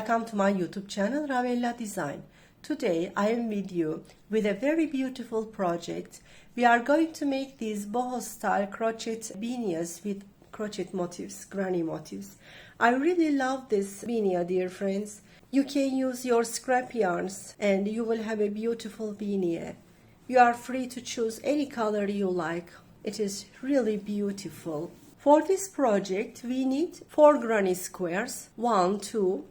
Welcome to my YouTube channel Ravella Design. Today I am with you with a very beautiful project. We are going to make these boho style crochet beanies with crochet motifs, granny motifs. I really love this beanie, dear friends. You can use your scrap yarns and you will have a beautiful beanie. You are free to choose any color you like. It is really beautiful. For this project we need 4 granny squares, 1, 2,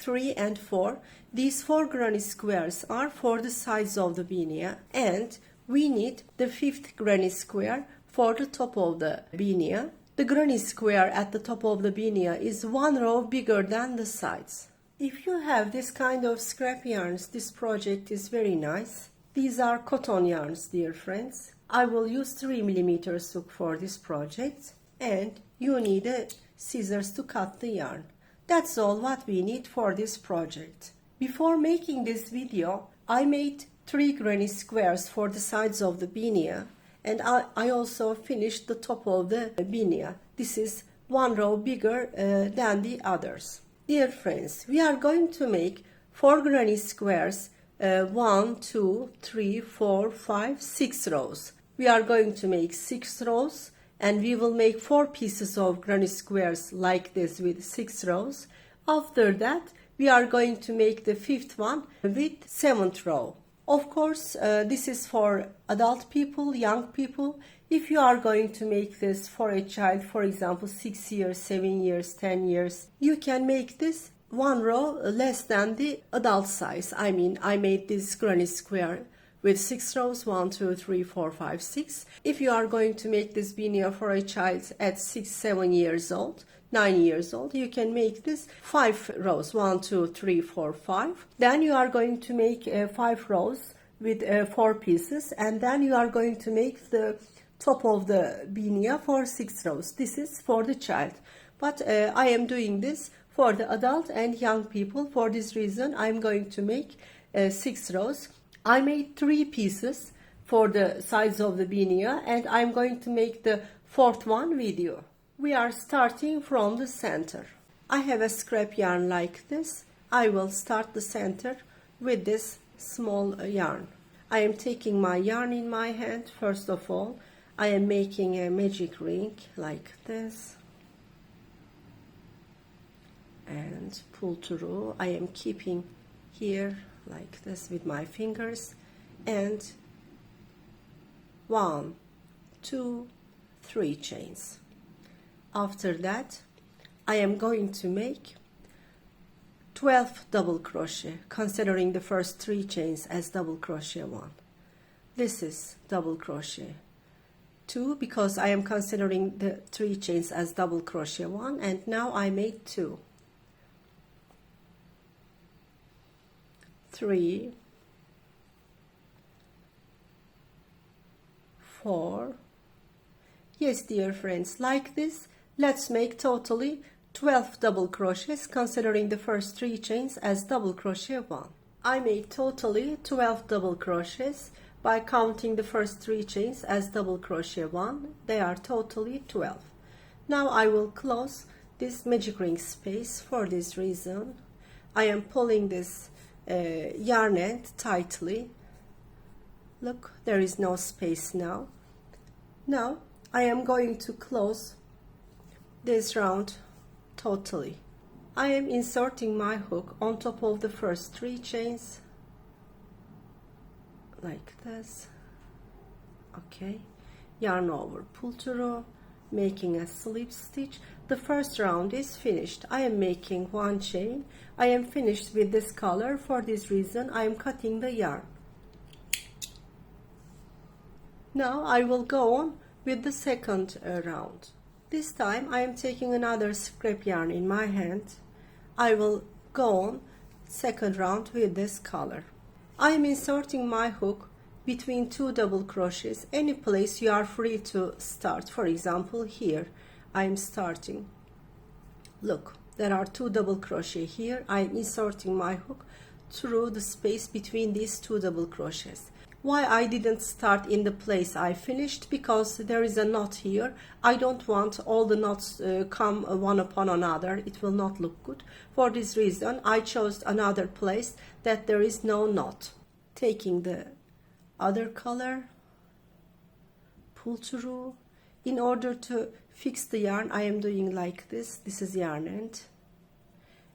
3 and 4. These 4 granny squares are for the sides of the beanie, and we need the 5th granny square for the top of the beanie. The granny square at the top of the beanie is 1 row bigger than the sides. If you have this kind of scrap yarns, this project is very nice. These are cotton yarns, dear friends. I will use 3mm hook for this project, and you need a scissors to cut the yarn. That's all what we need for this project. Before making this video, I made 3 granny squares for the sides of the beanie, and I also finished the top of the beanie. This is 1 row bigger than the others. Dear friends, we are going to make 4 granny squares, 1, 2, 3, 4, 5, 6 rows. We are going to make 6 rows, and we will make 4 pieces of granny squares like this with 6 rows. After that, we are going to make the 5th one with 7th row. Of course, this is for adult people, young people. If you are going to make this for a child, for example, 6 years, 7 years, 10 years, you can make this 1 row less than the adult size. I mean, I made this granny square with 6 rows, 1, 2, 3, 4, 5, 6. If you are going to make this beanie for a child at 6, 7 years old, 9 years old, you can make this 5 rows, 1, 2, 3, 4, 5. Then you are going to make 5 rows with 4 pieces, and then you are going to make the top of the beanie for 6 rows. This is for the child, but I am doing this for the adult and young people. For this reason, I am going to make 6 rows. I made 3 pieces for the sides of the beanie, and I'm going to make the 4th one with you. We are starting from the center. I have a scrap yarn like this. I will start the center with this small yarn. I am taking my yarn in my hand. First of all, I am making a magic ring like this and pull through. I am keeping here like this with my fingers, and 1, 2, 3 chains. After that, I am going to make 12 double crochet, considering the first 3 chains as double crochet 1. This is double crochet 2 because I am considering the 3 chains as double crochet 1, and now I made 2. 3, 4. Yes, dear friends, like this. Let's make totally 12 double crochets, considering the first 3 chains as double crochet 1. I made totally 12 double crochets by counting the first 3 chains as double crochet 1. They are totally 12. Now I will close this magic ring space. For this reason, I am pulling this yarn end tightly. Look, there is no space now. Now I am going to close this round totally. I am inserting my hook on top of the first 3 chains like this. Okay, yarn over, pull through, making a slip stitch. The first round is finished. I am making 1 chain. I am finished with this color. For this reason, I am cutting the yarn. Now I will go on with the second round. This time I am taking another scrap yarn in my hand. I will go on second round with this color. I am inserting my hook between 2 double crochets. Any place you are free to start. For example, here I am starting. Look, there are 2 double crochet here. I am inserting my hook through the space between these 2 double crochets. Why I didn't start in the place I finished? Because there is a knot here. I don't want all the knots come one upon another. It will not look good. For this reason, I chose another place that there is no knot. Taking the other color, pull through. In order to fix the yarn, I am doing like this. This is yarn end.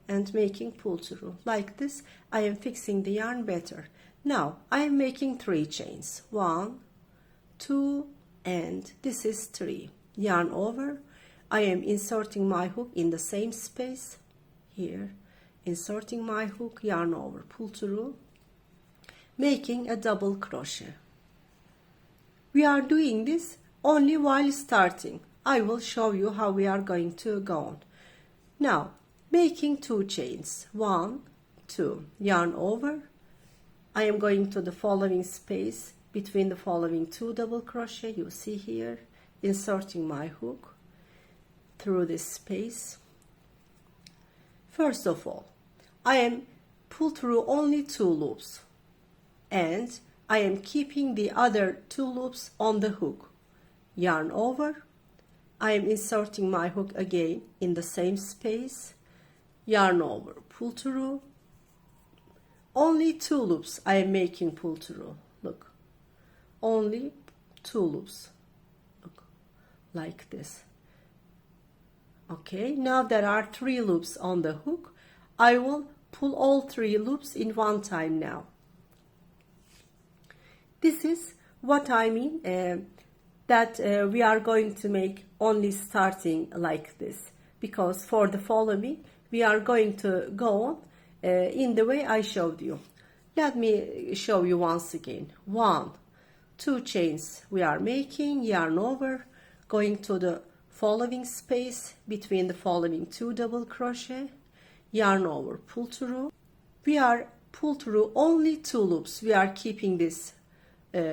And making pull through. Like this, I am fixing the yarn better. Now, I am making 3 chains. 1, 2, and this is 3. Yarn over. I am inserting my hook in the same space. Here, inserting my hook, yarn over, pull through. Making a double crochet. We are doing this only while starting. I will show you how we are going to go on. Now, making 2 chains. 1, 2. Yarn over. I am going to the following space between the following 2 double crochet. You see here, inserting my hook through this space. First of all, I am pull through only 2 loops, and I am keeping the other 2 loops on the hook. Yarn over. I am inserting my hook again in the same space. Yarn over, pull through. Only 2 loops I am making pull through. Look, only 2 loops. Look, like this. Okay, now there are 3 loops on the hook. I will pull all 3 loops in one time now. This is what I mean that we are going to make only starting like this, because for the following we are going to go on in the way I showed you. Let me show you once again. 1, 2 chains we are making, yarn over, going to the following space between the following 2 double crochet, yarn over, pull through. We are pull through only 2 loops. We are keeping this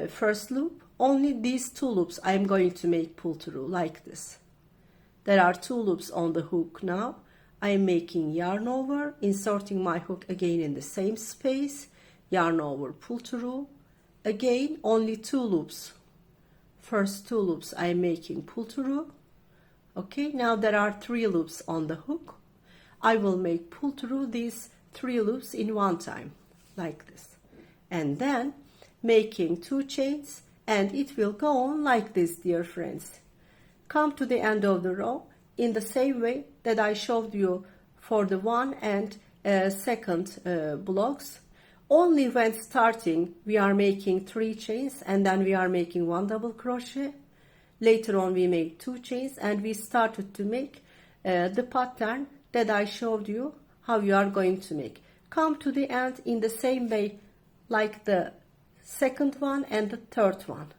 first loop. Only these 2 loops I am going to make pull through like this. There are 2 loops on the hook now. I am making yarn over, inserting my hook again in the same space, yarn over, pull through. Again, only 2 loops. First 2 loops I am making pull through. Okay, now there are 3 loops on the hook. I will make pull through these 3 loops in one time, like this. And then making 2 chains, and it will go on like this, dear friends. Come to the end of the row in the same way that I showed you for the 1 and 2nd blocks. Only when starting we are making 3 chains, and then we are making 1 double crochet. Later on we make 2 chains, and we started to make the pattern that I showed you how you are going to make. Come to the end in the same way like the 2nd one and the 3rd one.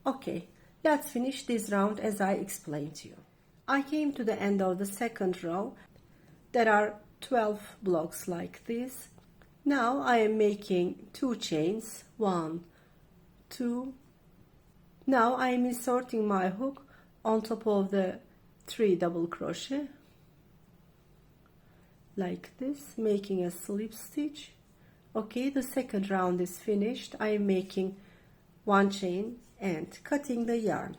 Okay, let's finish this round as I explained to you. I came to the end of the 2nd row. There are 12 blocks like this. Now I am making 2 chains. 1, 2. Now I am inserting my hook on top of the 3 double crochet like this, making a slip stitch. Okay, the 2nd round is finished. I am making 1 chain and cutting the yarn.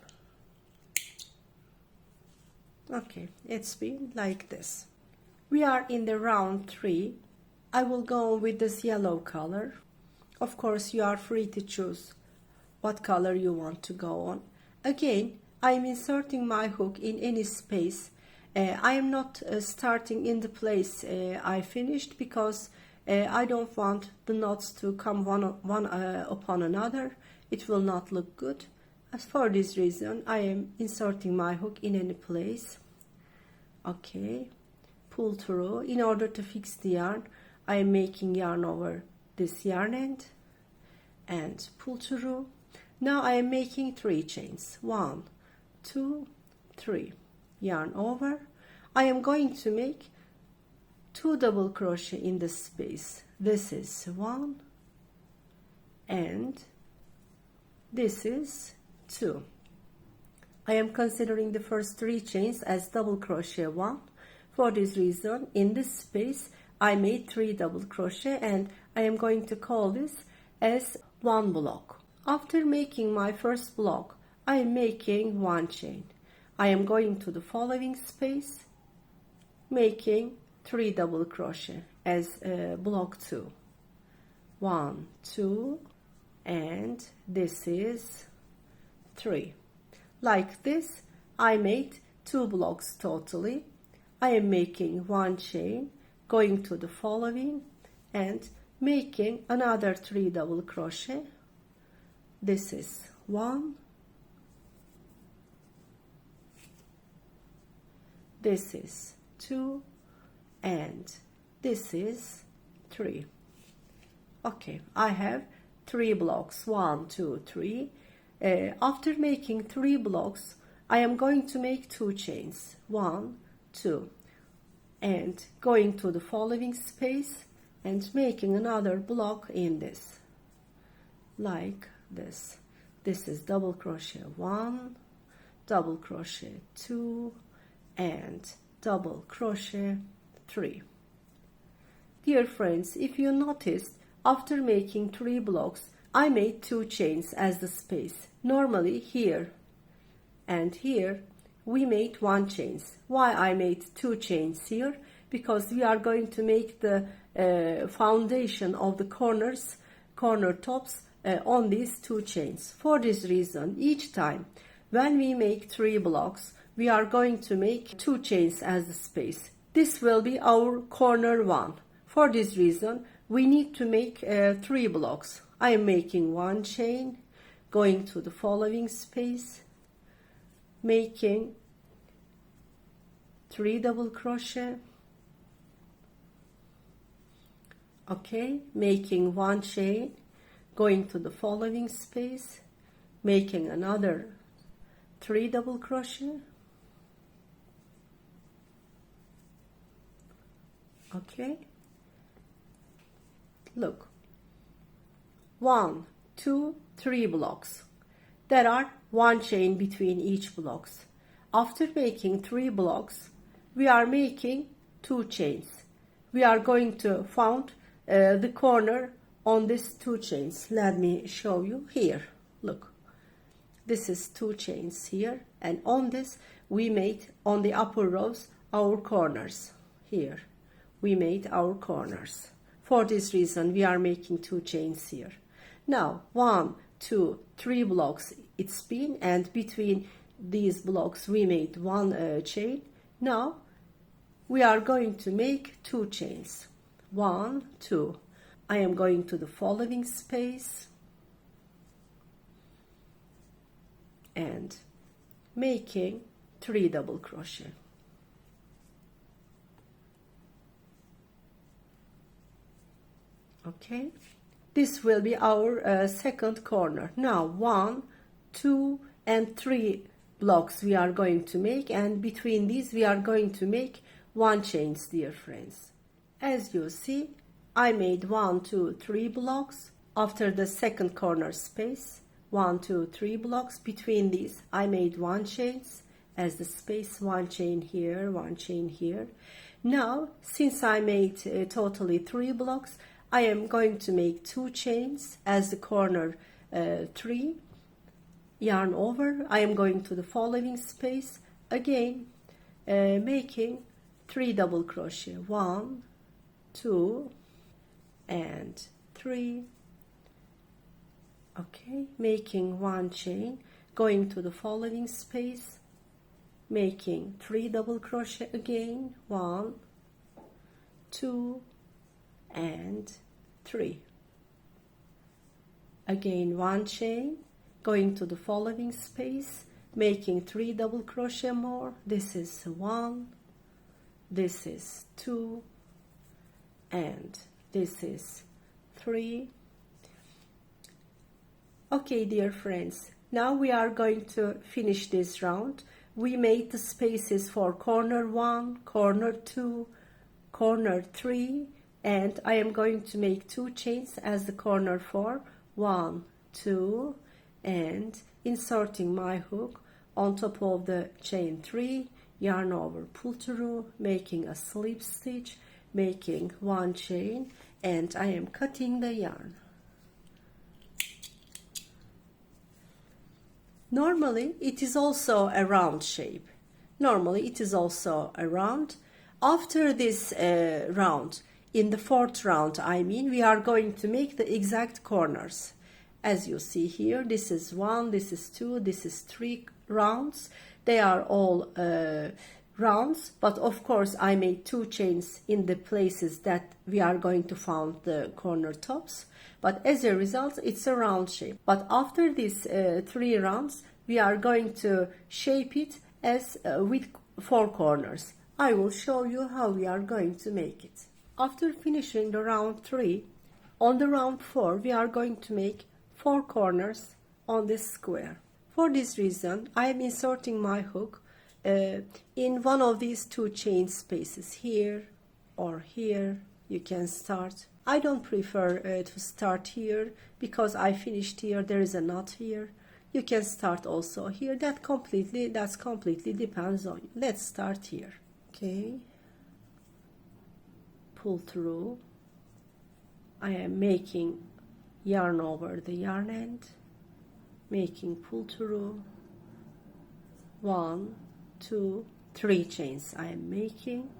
Okay, it's been like this. We are in the round 3. I will go with this yellow color. Of course, you are free to choose what color you want to go on. Again, I am inserting my hook in any space. I am not starting in the place I finished, because I don't want the knots to come one upon another. It will not look good. As for this reason, I am inserting my hook in any place. Okay, pull through. In order to fix the yarn, I am making yarn over this yarn end and pull through. Now I am making 3 chains. 1, 2, 3. Yarn over. I am going to make 2 double crochet in the space. This is 1 and this is 2. I am considering the first 3 chains as double crochet 1. For this reason, in this space I made 3 double crochet, and I am going to call this as 1 block. After making my first block, I am making one chain. I am going to the following space, making 3 double crochet as block 2. 1, 2, and this is 3. Like this, I made 2 blocks totally. I am making one chain, going to the following and making another 3 double crochet. This is 1, this is 2, and this is 3. Okay, I have 3 blocks, 1, 2, 3. After making 3 blocks, I am going to make 2 chains, 1, 2, and going to the following space and making another block in this, like this. This is double crochet 1, double crochet 2, and double crochet 3. Dear friends, if you noticed, after making 3 blocks, I made 2 chains as the space. Normally here and here we made 1 chains. Why I made 2 chains here? Because we are going to make the foundation of the corner tops on these 2 chains. For this reason, each time when we make 3 blocks, we are going to make 2 chains as the space. This will be our corner 1. For this reason, we need to make 3 blocks. I am making 1 chain, going to the following space, making 3 double crochet, okay, making 1 chain, going to the following space, making another 3 double crochet, okay. Look, 1, 2, 3 blocks. There are 1 chain between each blocks. After making 3 blocks, we are making 2 chains. We are going to found the corner on these 2 chains. Let me show you here. Look, this is 2 chains here, and on this we made on the upper rows our corners. Here we made our corners. For this reason, we are making 2 chains here. Now, 1, 2, 3 blocks it's been, and between these blocks we made 1 chain. Now, we are going to make 2 chains. 1, 2. I am going to the following space and making 3 double crochet. Okay, this will be our second corner. Now 1, 2, and 3 blocks we are going to make, and between these we are going to make 1 chains, dear friends. As you see, I made 1, 2, 3 blocks after the second corner space. 1, 2, 3 blocks. Between these I made 1 chains as the space, 1 chain here, 1 chain here. Now, since I made totally 3 blocks, I am going to make 2 chains as the corner 3. Yarn over. I am going to the following space again, making 3 double crochet. 1, 2, and 3. Okay, making 1 chain, going to the following space, making 3 double crochet again. 1, 2, and 3. Again 1 chain, going to the following space, making 3 double crochet more. This is 1, this is 2, and this is 3. Okay, dear friends, now we are going to finish this round. We made the spaces for corner 1, corner 2, corner 3, and I am going to make 2 chains as the corner 4. 1, 2, and inserting my hook on top of the chain 3, yarn over, pull through, making a slip stitch, making 1 chain, and I am cutting the yarn. Normally it is also a round shape. Normally it is also a round. After this round, in the fourth round, I mean, we are going to make the exact corners. As you see here, this is 1, this is 2, this is 3 rounds. They are all rounds, but of course I made 2 chains in the places that we are going to find the corner tops. But as a result, it's a round shape. But after these 3 rounds, we are going to shape it as with 4 corners. I will show you how we are going to make it. After finishing the round 3, on the round 4, we are going to make 4 corners on this square. For this reason, I am inserting my hook in one of these 2 chain spaces, here or here. You can start. I don't prefer to start here because I finished here. There is a knot here. You can start also here. That's completely depends on you. Let's start here. Okay. Pull through. I am making yarn over the yarn end, making pull through. 1, 2, 3 chains I am making.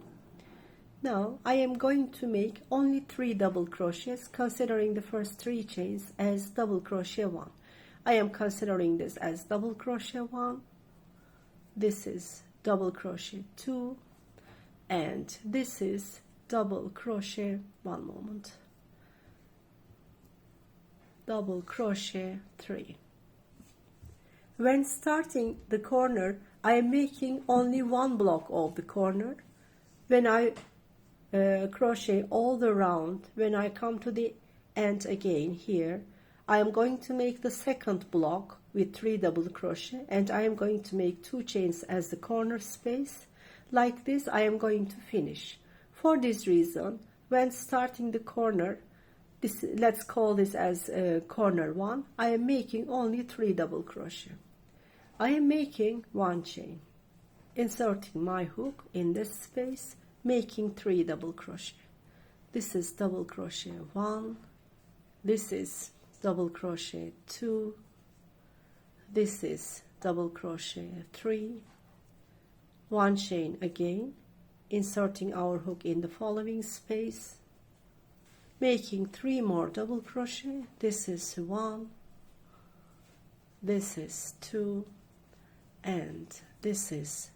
Now I am going to make only 3 double crochets, considering the first 3 chains as double crochet 1. I am considering this as double crochet 1. This is double crochet 2, and this is double crochet, one moment, double crochet 3. When starting the corner, I am making only 1 block of the corner. When I crochet all the round, when I come to the end again here, I am going to make the second block with 3 double crochet, and I am going to make 2 chains as the corner space. Like this I am going to finish. For this reason, when starting the corner, this, let's call this as corner 1, I am making only 3 double crochet. I am making 1 chain, inserting my hook in this space, making 3 double crochet. This is double crochet 1, this is double crochet 2, this is double crochet 3, 1 chain again, inserting our hook in the following space, making 3 more double crochet. This is 1, this is 2, and this is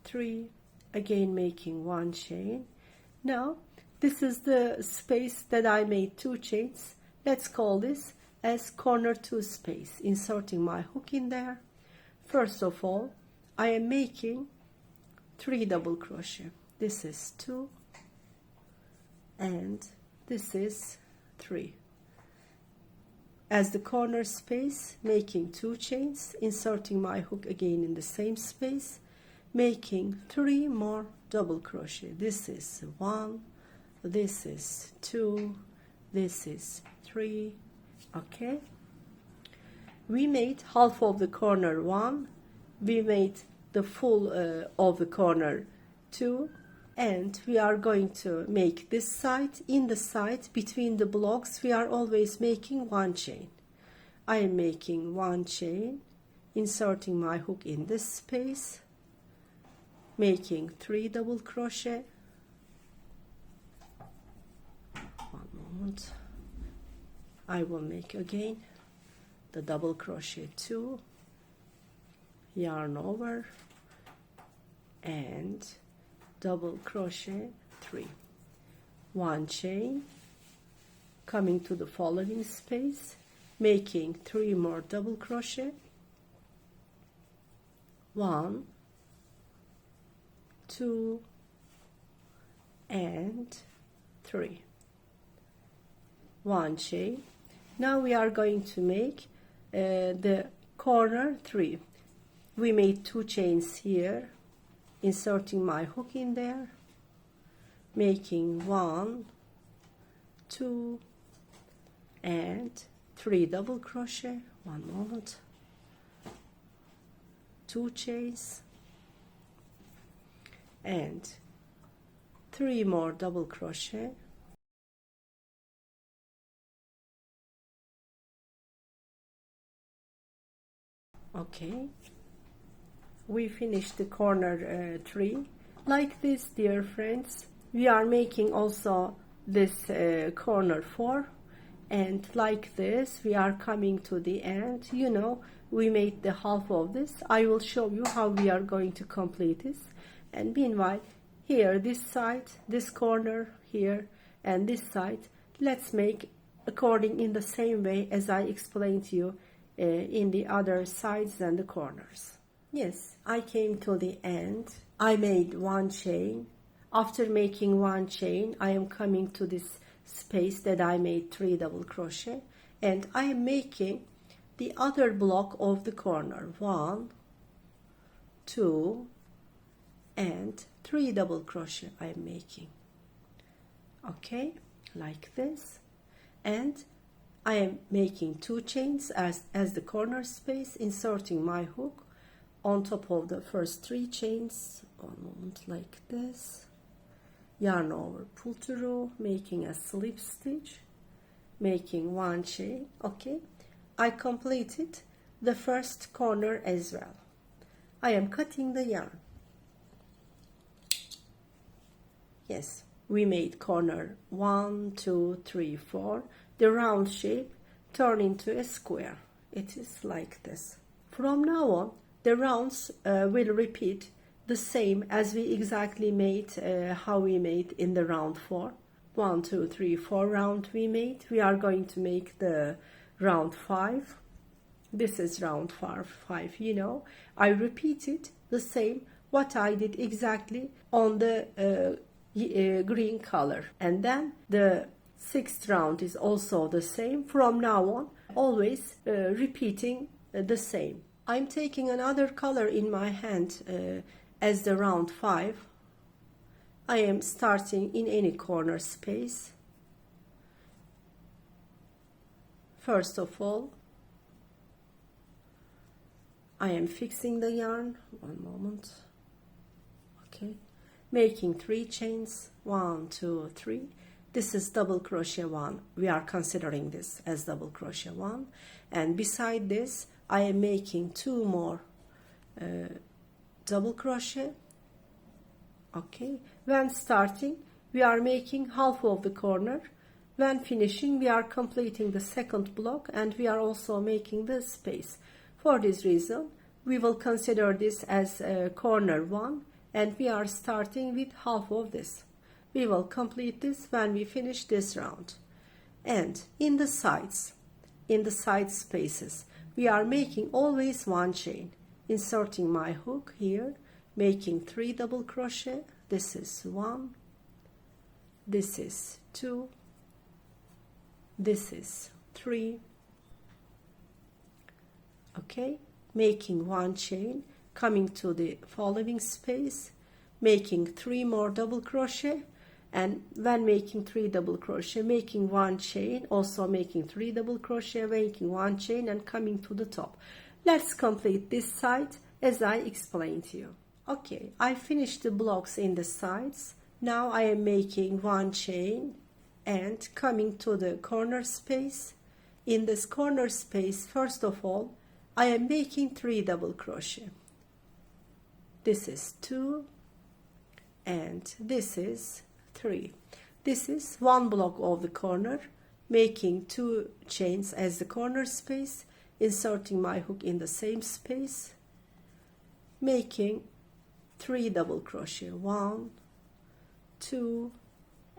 3, again making 1 chain. Now this is the space that I made 2 chains. Let's call this as corner 2 space, inserting my hook in there. First of all, I am making 3 double crochet. This is 2, and this is 3. As the corner space, making 2 chains, inserting my hook again in the same space, making 3 more double crochet. This is 1, this is 2, this is 3. Okay, we made half of the corner 1, we made the full of the corner 2, and we are going to make this side. In the side between the blocks, we are always making 1 chain. I am making 1 chain, inserting my hook in this space, making 3 double crochet. One moment. I will make again the double crochet 2, yarn over, and double crochet 3, 1 chain, coming to the following space, making 3 more double crochet, 1, 2, and 3, 1 chain. Now we are going to make the corner 3. We made 2 chains here, inserting my hook in there, making 1, 2, and 3 double crochet. One moment, 2 chains, and 3 more double crochet, Okay, we finished the corner 3. Like this, dear friends, we are making also this corner 4, and like this we are coming to the end. You know, we made the half of this. I will show you how we are going to complete this. And meanwhile, here, this side, this corner here, and this side, let's make according in the same way as I explained to you in the other sides and the corners. Yes, I came to the end. I made 1 chain. After making 1 chain, I am coming to this space that I made 3 double crochet, and I am making the other block of the corner. 1, 2, and 3 double crochet I am making. Okay, like this. And I am making 2 chains as the corner space, inserting my hook on top of the first 3 chains. 1 moment, like this. Yarn over, pull through, making a slip stitch, making 1 chain. Okay, I completed the first corner as well. I am cutting the yarn. Yes, we made corner 1, 2, 3, 4. The round shape turn into a square. It is like this. From now on, the rounds will repeat the same as we exactly made how we made in the round 4. 1, 2, 3, 4 round we made. We are going to make the round 5. This is round 5, you know. I repeated the same what I did exactly on the green color, and then the 6th round is also the same. From now on, always repeating the same. I'm taking another color in my hand as the round 5. I am starting in any corner space. First of all, I am fixing the yarn. 1 moment. Okay, making 3 chains. 1, 2, 3. This is double crochet 1. We are considering this as double crochet 1. And beside this, I am making 2 more double crochet. Okay, when starting, we are making half of the corner. When finishing, we are completing the 2nd block, and we are also making the space. For this reason, we will consider this as corner 1, and we are starting with half of this. We will complete this when we finish this round. And in the sides, in the side spaces, we are making always 1 chain. Inserting my hook here, making 3 double crochet. This is 1, this is 2, this is 3. Okay, making 1 chain, coming to the following space, making 3 more double crochet, and when making 3 double crochet, making 1 chain, also making 3 double crochet, making 1 chain, and coming to the top. Let's complete this side as I explained to you. Okay, I finished the blocks in the sides. Now I am making 1 chain and coming to the corner space. In this corner space, first of all, I am making 3 double crochet. This is 2 and this is 3. This is 1 block of the corner, making 2 chains as the corner space, inserting my hook in the same space, making 3 double crochet. 1, 2,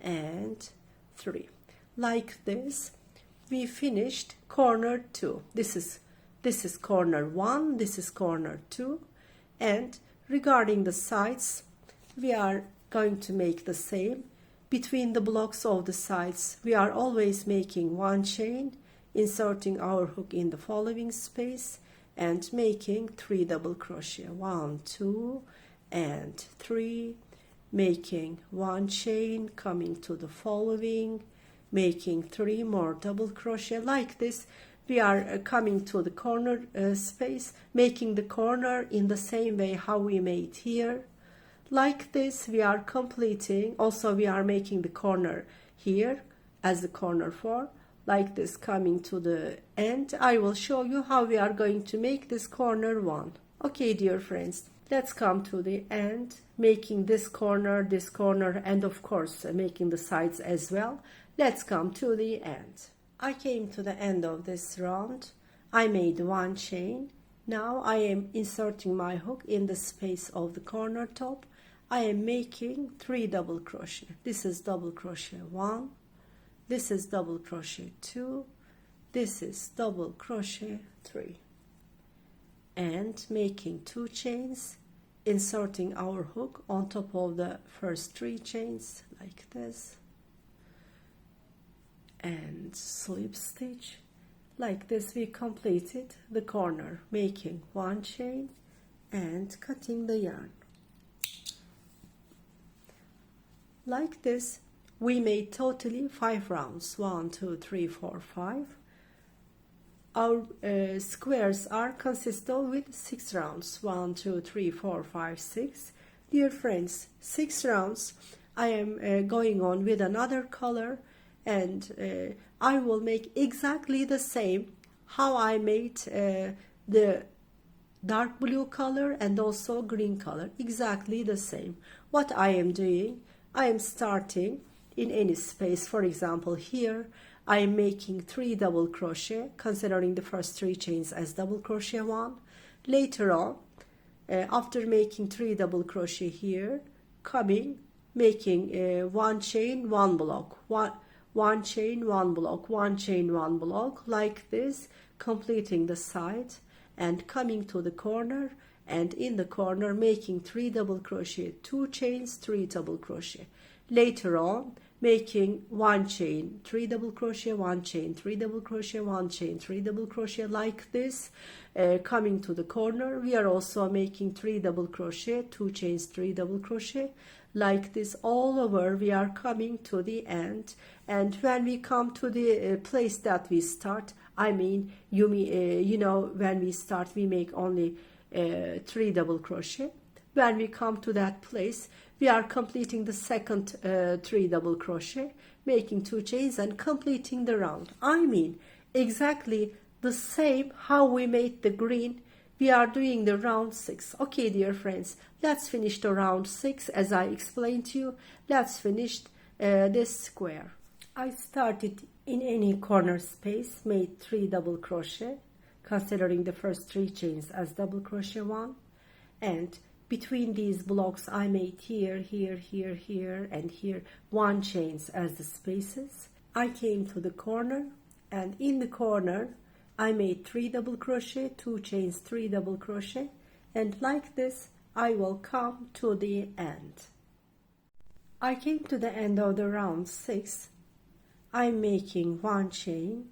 and 3. Like this, we finished corner 2. This is corner 1, this is corner 2, and regarding the sides, we are going to make the same. Between the blocks of the sides, we are always making 1 chain, inserting our hook in the following space, and making 3 double crochet. 1, 2, and 3, making 1 chain, coming to the following, making 3 more double crochet. Like this, we are coming to the corner space, making the corner in the same way how we made here. Like this, we are completing. Also, we are making the corner here as the corner 4. like this, coming to the end. I will show you how we are going to make this corner one. Okay, dear friends, let's come to the end, making this corner, and of course making the sides as well. Let's come to the end. I came to the end of this round. I made one chain. Now I am inserting my hook in the space of the corner top. I am making 3 double crochet. This is double crochet 1, this is double crochet 2, this is double crochet 3, and making 2 chains, inserting our hook on top of the first 3 chains like this, and slip stitch. Like this we completed the corner, making 1 chain and cutting the yarn. Like this we made totally 5 rounds. 1, 2, 3, 4, 5. Our squares are consistent with 6 rounds. 1, 2, 3, 4, 5, 6. Dear friends, 6 rounds. I am going on with another color, and I will make exactly the same how I made the dark blue color and also green color. Exactly the same. What I am doing, I am starting in any space. For example, here I am making 3 double crochet, considering the first 3 chains as double crochet 1. Later on, after making 3 double crochet here, coming, making 1 chain, 1 block, 1 chain, 1 block, 1 chain, 1 block, like this, completing the side, and coming to the corner, and in the corner making 3 double crochet, 2 chains, 3 double crochet. Later on, making 1 chain, 3 double crochet, 1 chain, 3 double crochet, 1 chain, 3 double crochet, like this. Coming to the corner, we are also making 3 double crochet, 2 chains, 3 double crochet, like this. All over we are coming to the end, and when we come to the place that we start, I mean, you know, when we start we make only 3 double crochet. When we come to that place, we are completing the second 3 double crochet, making 2 chains and completing the round. I mean, exactly the same how we made the green, we are doing the round 6. Okay, dear friends, let's finish the round 6 as I explained to you. Let's finish this square. I started in any corner space, made 3 double crochet, considering the first 3 chains as double crochet 1, and between these blocks I made here, here, here, here, and here 1 chains as the spaces. I came to the corner, and in the corner I made 3 double crochet, 2 chains, 3 double crochet, and like this I will come to the end. I came to the end of the round 6. I'm making 1 chain,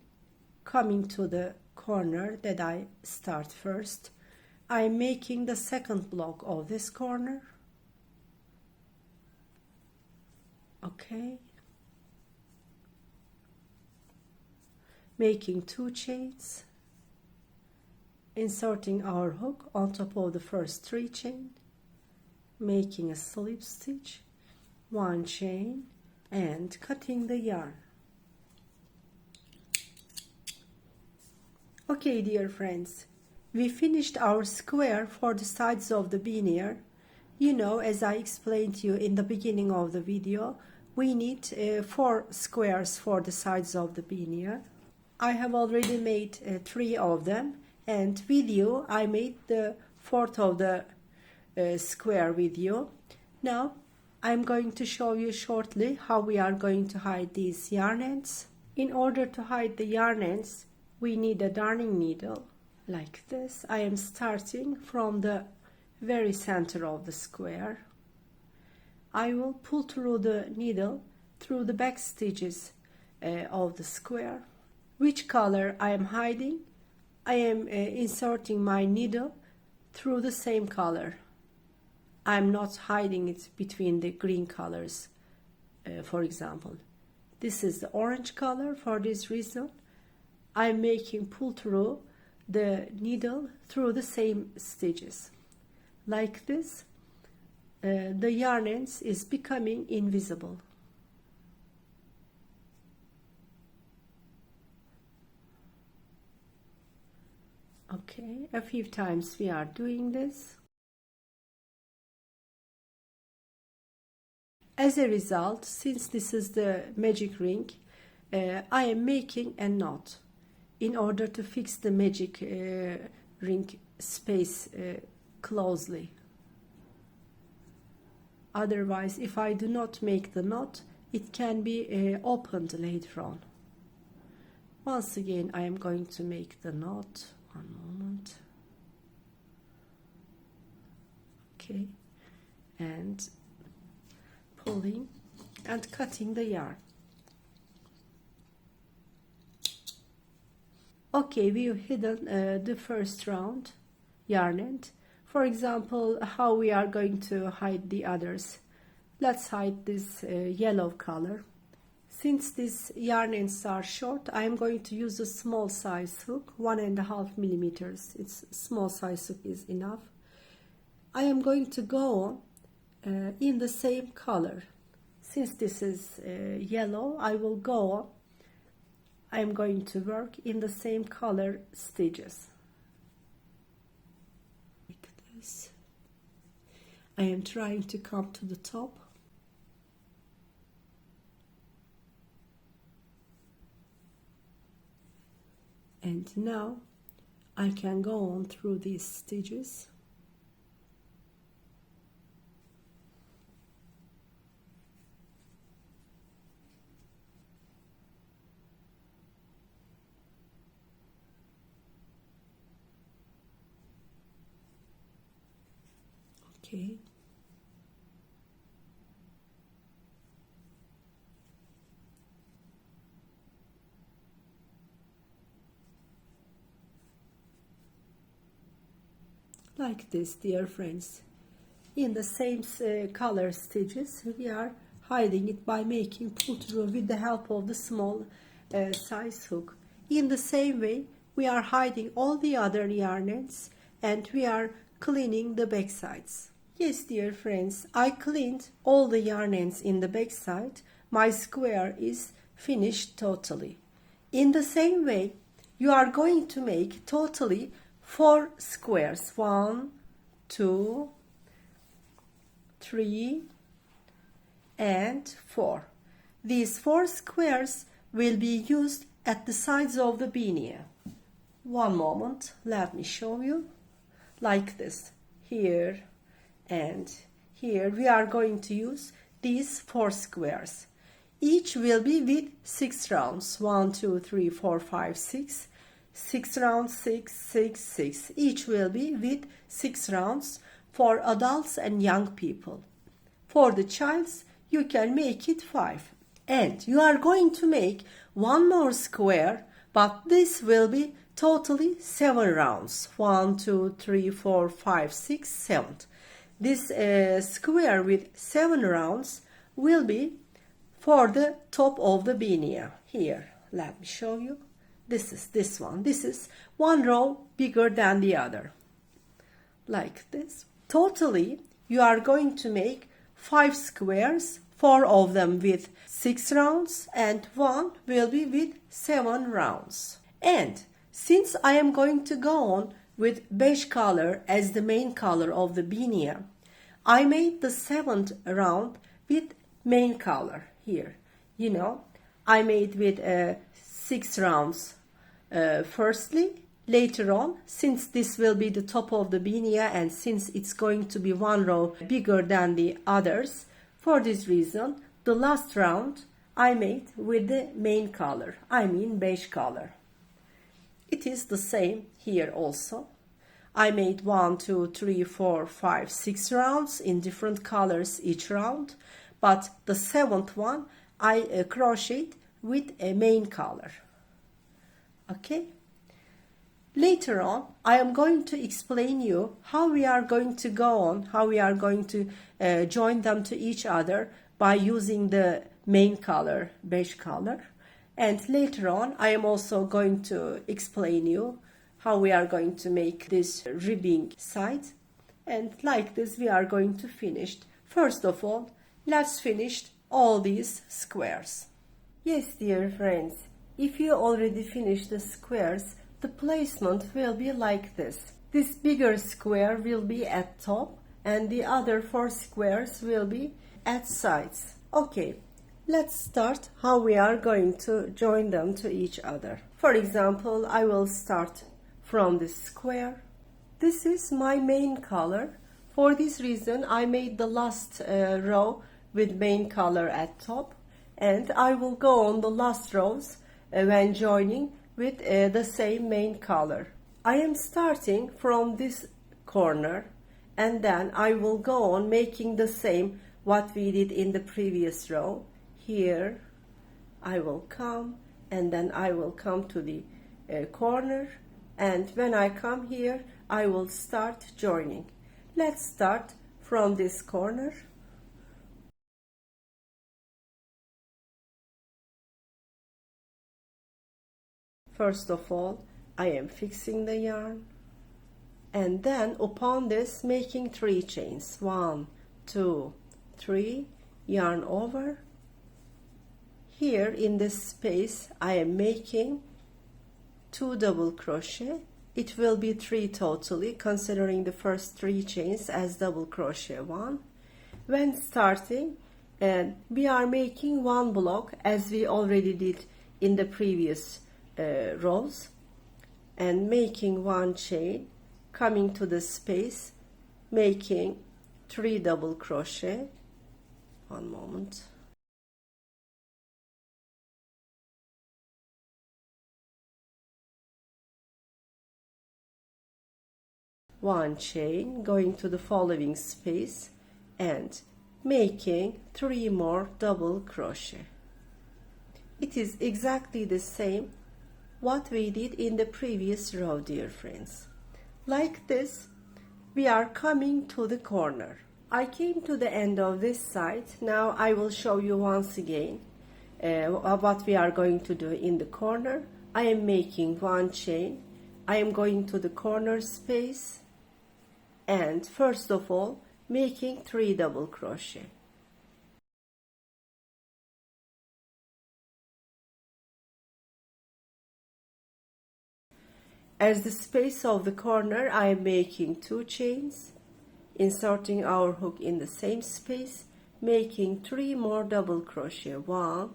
coming to the corner that I start first. I'm making the second block of this corner. Okay. Making 2 chains, inserting our hook on top of the first 3 chain, making a slip stitch, 1 chain, and cutting the yarn. Okay, dear friends, we finished our square for the sides of the beanie. You know, as I explained to you in the beginning of the video, we need 4 squares for the sides of the beanie. I have already made 3 of them, and with you I made the 4th of the square with you. Now I'm going to show you shortly how we are going to hide these yarn ends. In order to hide the yarn ends, we need a darning needle like this. I am starting from the very center of the square. I will pull through the needle through the back stitches of the square. Which color I am hiding? I am inserting my needle through the same color. I am not hiding it between the green colors. For example, this is the orange color. For this reason, I am making pull through the needle through the same stitches. Like this, the yarn ends is becoming invisible. Okay, a few times we are doing this. As a result, since this is the magic ring, I am making a knot in order to fix the magic ring space closely. Otherwise, if I do not make the knot, it can be opened later on. Once again, I am going to make the knot. One moment. Okay, and pulling and cutting the yarn. Okay, we've hidden the first round yarn end. For example, how we are going to hide the others. Let's hide this yellow color. Since these yarn ends are short, I am going to use a small size hook, 1.5 millimeters. It's small size hook is enough. I am going to go on in the same color. Since this is yellow, I will go on. I am going to work in the same color stitches. Like this. I am trying to come to the top. And now I can go on through these stitches. Okay. Like this, dear friends. In the same color stitches, we are hiding it by making pull through with the help of the small size hook. In the same way, we are hiding all the other yarn ends and we are cleaning the back sides. Yes, dear friends, I cleaned all the yarn ends in the back side. My square is finished totally. In the same way, you are going to make totally 4 squares. 1, 2, 3, and 4. These 4 squares will be used at the sides of the beanie. One moment, let me show you. Like this, here and here we are going to use these 4 squares. Each will be with 6 rounds. 1, 2, 3, 4, 5, 6. 6 rounds, 6, 6, 6. Each will be with 6 rounds for adults and young people. For the childs, you can make it 5. And you are going to make one more square, but this will be totally 7 rounds. 1, 2, 3, 4, 5, 6, 7. This square with 7 rounds will be for the top of the beanie. Here, let me show you. This is this one. This is one row bigger than the other. Like this. Totally, you are going to make 5 squares, 4 of them with 6 rounds and 1 will be with 7 rounds. And since I am going to go on with beige color as the main color of the beanie, I made the 7th round with main color here. You know, I made with 6 rounds firstly. Later on, since this will be the top of the beanie and since it's going to be one row bigger than the others, for this reason, the last round I made with the main color, I mean beige color. It is the same here also. I made 1, 2, 3, 4, 5, 6 rounds in different colors each round, but the 7th one I crocheted with a main color. Okay. Later on, I am going to explain you how we are going to go on, how we are going to join them to each other by using the main color, beige color. And later on, I am also going to explain you how we are going to make this ribbing side. And like this, we are going to finish. First of all, let's finish all these squares. Yes, dear friends, if you already finished the squares, the placement will be like this. This bigger square will be at top and the other 4 squares will be at sides. Okay, let's start how we are going to join them to each other. For example, I will start from this square. This is my main color. For this reason, I made the last row with main color at top, and I will go on the last rows when joining with the same main color. I am starting from this corner, and then I will go on making the same what we did in the previous row. Here I will come, and then I will come to the corner, and when I come here I will start joining. Let's start from this corner. First of all, I am fixing the yarn, and then upon this making 3 chains. 1, 2, 3, yarn over. Here in this space I am making 2 double crochet. It will be 3 totally, considering the first 3 chains as double crochet 1. When starting, and we are making 1 block as we already did in the previous rows, and making 1 chain, coming to the space, making 3 double crochet. One moment. One chain, going to the following space and making 3 more double crochet. It is exactly the same what we did in the previous row, dear friends. Like this, we are coming to the corner. I came to the end of this side. Now I will show you once again what we are going to do in the corner. I am making 1 chain. I am going to the corner space, and first of all making 3 double crochet. As the space of the corner, I am making 2 chains, inserting our hook in the same space, making 3 more double crochet. 1,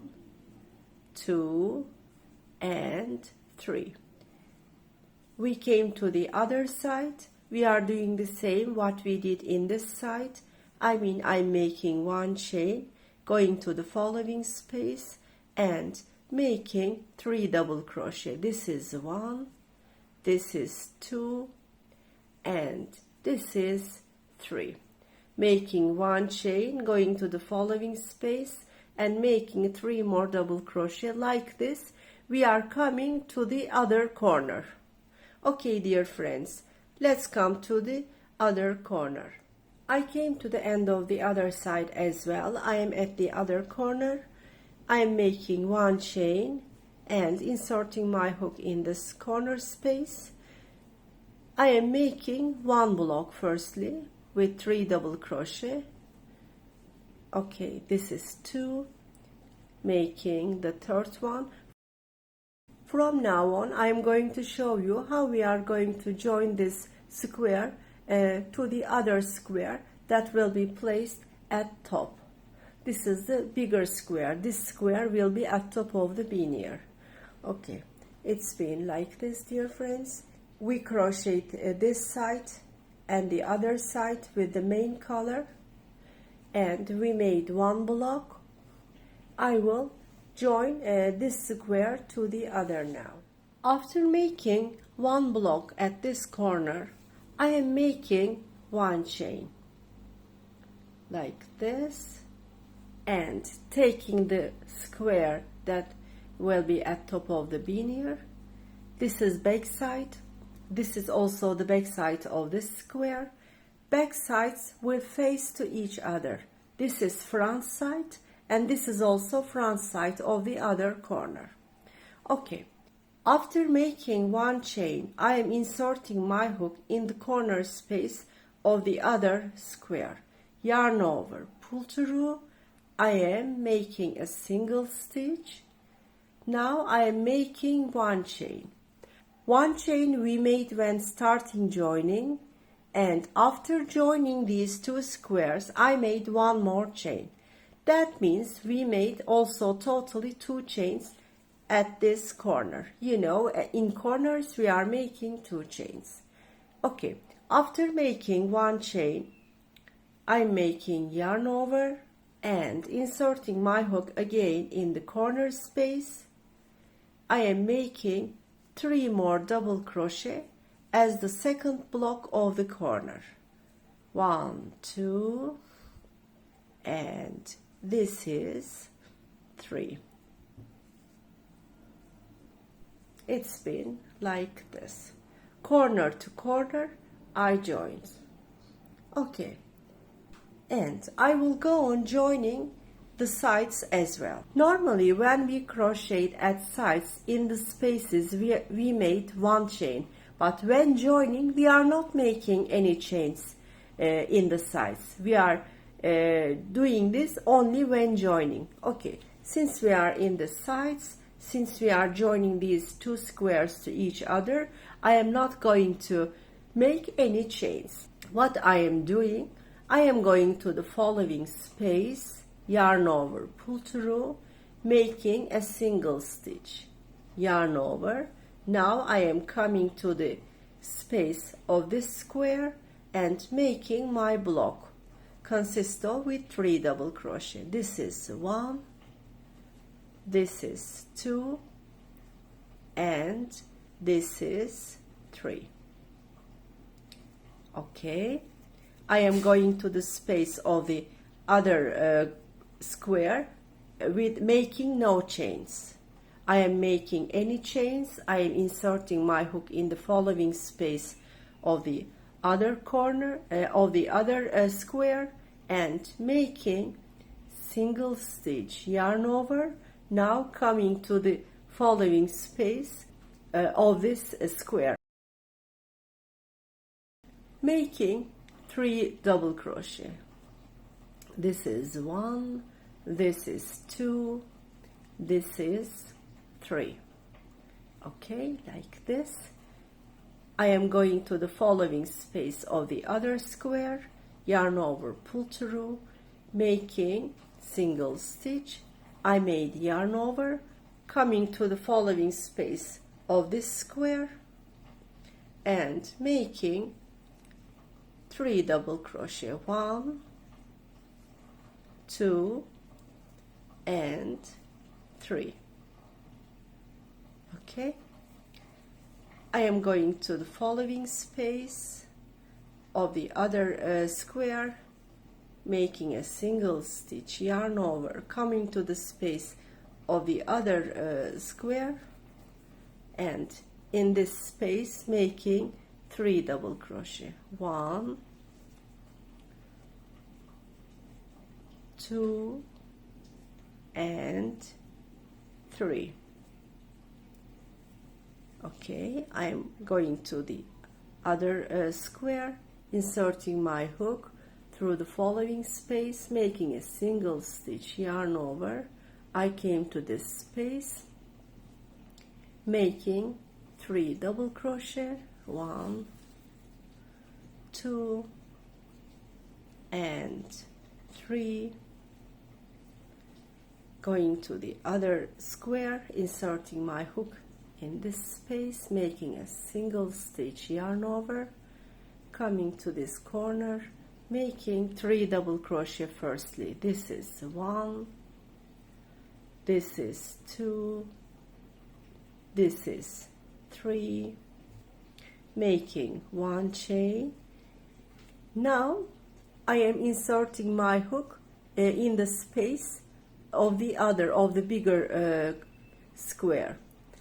2, and 3. We came to the other side. We are doing the same what we did in this side. I'm making 1 chain, going to the following space and making 3 double crochet. This is 1, this is 2, and this is 3. Making 1 chain, going to the following space and making 3 more double crochet. Like this, we are coming to the other corner. Okay, dear friends, let's come to the other corner. I came to the end of the other side as well. I am at the other corner. I am making 1 chain and inserting my hook in this corner space. I am making 1 block firstly with 3 double crochet. Okay, this is 2, making the 3rd one. From now on, I am going to show you how we are going to join this square to the other square that will be placed at top. This is the bigger square. This square will be at top of the beanie. Okay, it's been like this, dear friends. We crocheted this side and the other side with the main color, and we made 1 block. I will join this square to the other now. After making 1 block at this corner, I am making 1 chain like this and taking the square that will be at top of the beanie. This is back side. This is also the back side of this square. Back sides will face to each other. This is front side, and this is also front side of the other corner. Okay, after making 1 chain, I am inserting my hook in the corner space of the other square. Yarn over, pull through. I am making a single stitch. Now I am making 1 chain. One chain we made when starting joining, and after joining these two squares I made one more chain. That means we made also totally 2 chains at this corner. You know, in corners we are making 2 chains. Okay, after making 1 chain, I'm making yarn over and inserting my hook again in the corner space. I am making 3 more double crochet as the second block of the corner. 1, 2, and this is 3. It's been like this. Corner to corner I joined. Okay, and I will go on joining the sides as well. Normally when we crocheted at sides in the spaces we made 1 chain, but when joining we are not making any chains in the sides. We are doing this only when joining. Okay, since we are in the sides, since we are joining these 2 squares to each other, I am not going to make any chains. What I am doing, I am going to the following space, yarn over, pull through, making a single stitch, yarn over. Now I am coming to the space of this square and making my block consist of with 3 double crochet. This is 1, this is 2, and this is 3. Okay, I am going to the space of the other square with making no chains. I am making any chains. I am inserting my hook in the following space of the other corner of the other square and making single stitch, yarn over. Now coming to the following space of this square, making 3 double crochet. This is 1, this is 2, this is 3. Okay, like this. I am going to the following space of the other square, yarn over, pull through, making single stitch. I made yarn over, coming to the following space of this square and making 3 double crochet, 1, 2, and 3. Okay, I am going to the following space of the other square, making a single stitch, yarn over, coming to the space of the other square, and in this space making 3 double crochet, 1, 2, and 3. Okay, I'm going to the other square, inserting my hook through the following space, making a single stitch, yarn over. I came to this space, making 3 double crochet, 1, 2, and 3. Going to the other square, inserting my hook in this space, making a single stitch, yarn over, coming to this corner, making 3 double crochet firstly. This is 1, this is 2, this is 3, making 1 chain. Now I am inserting my hook in the space of the bigger square.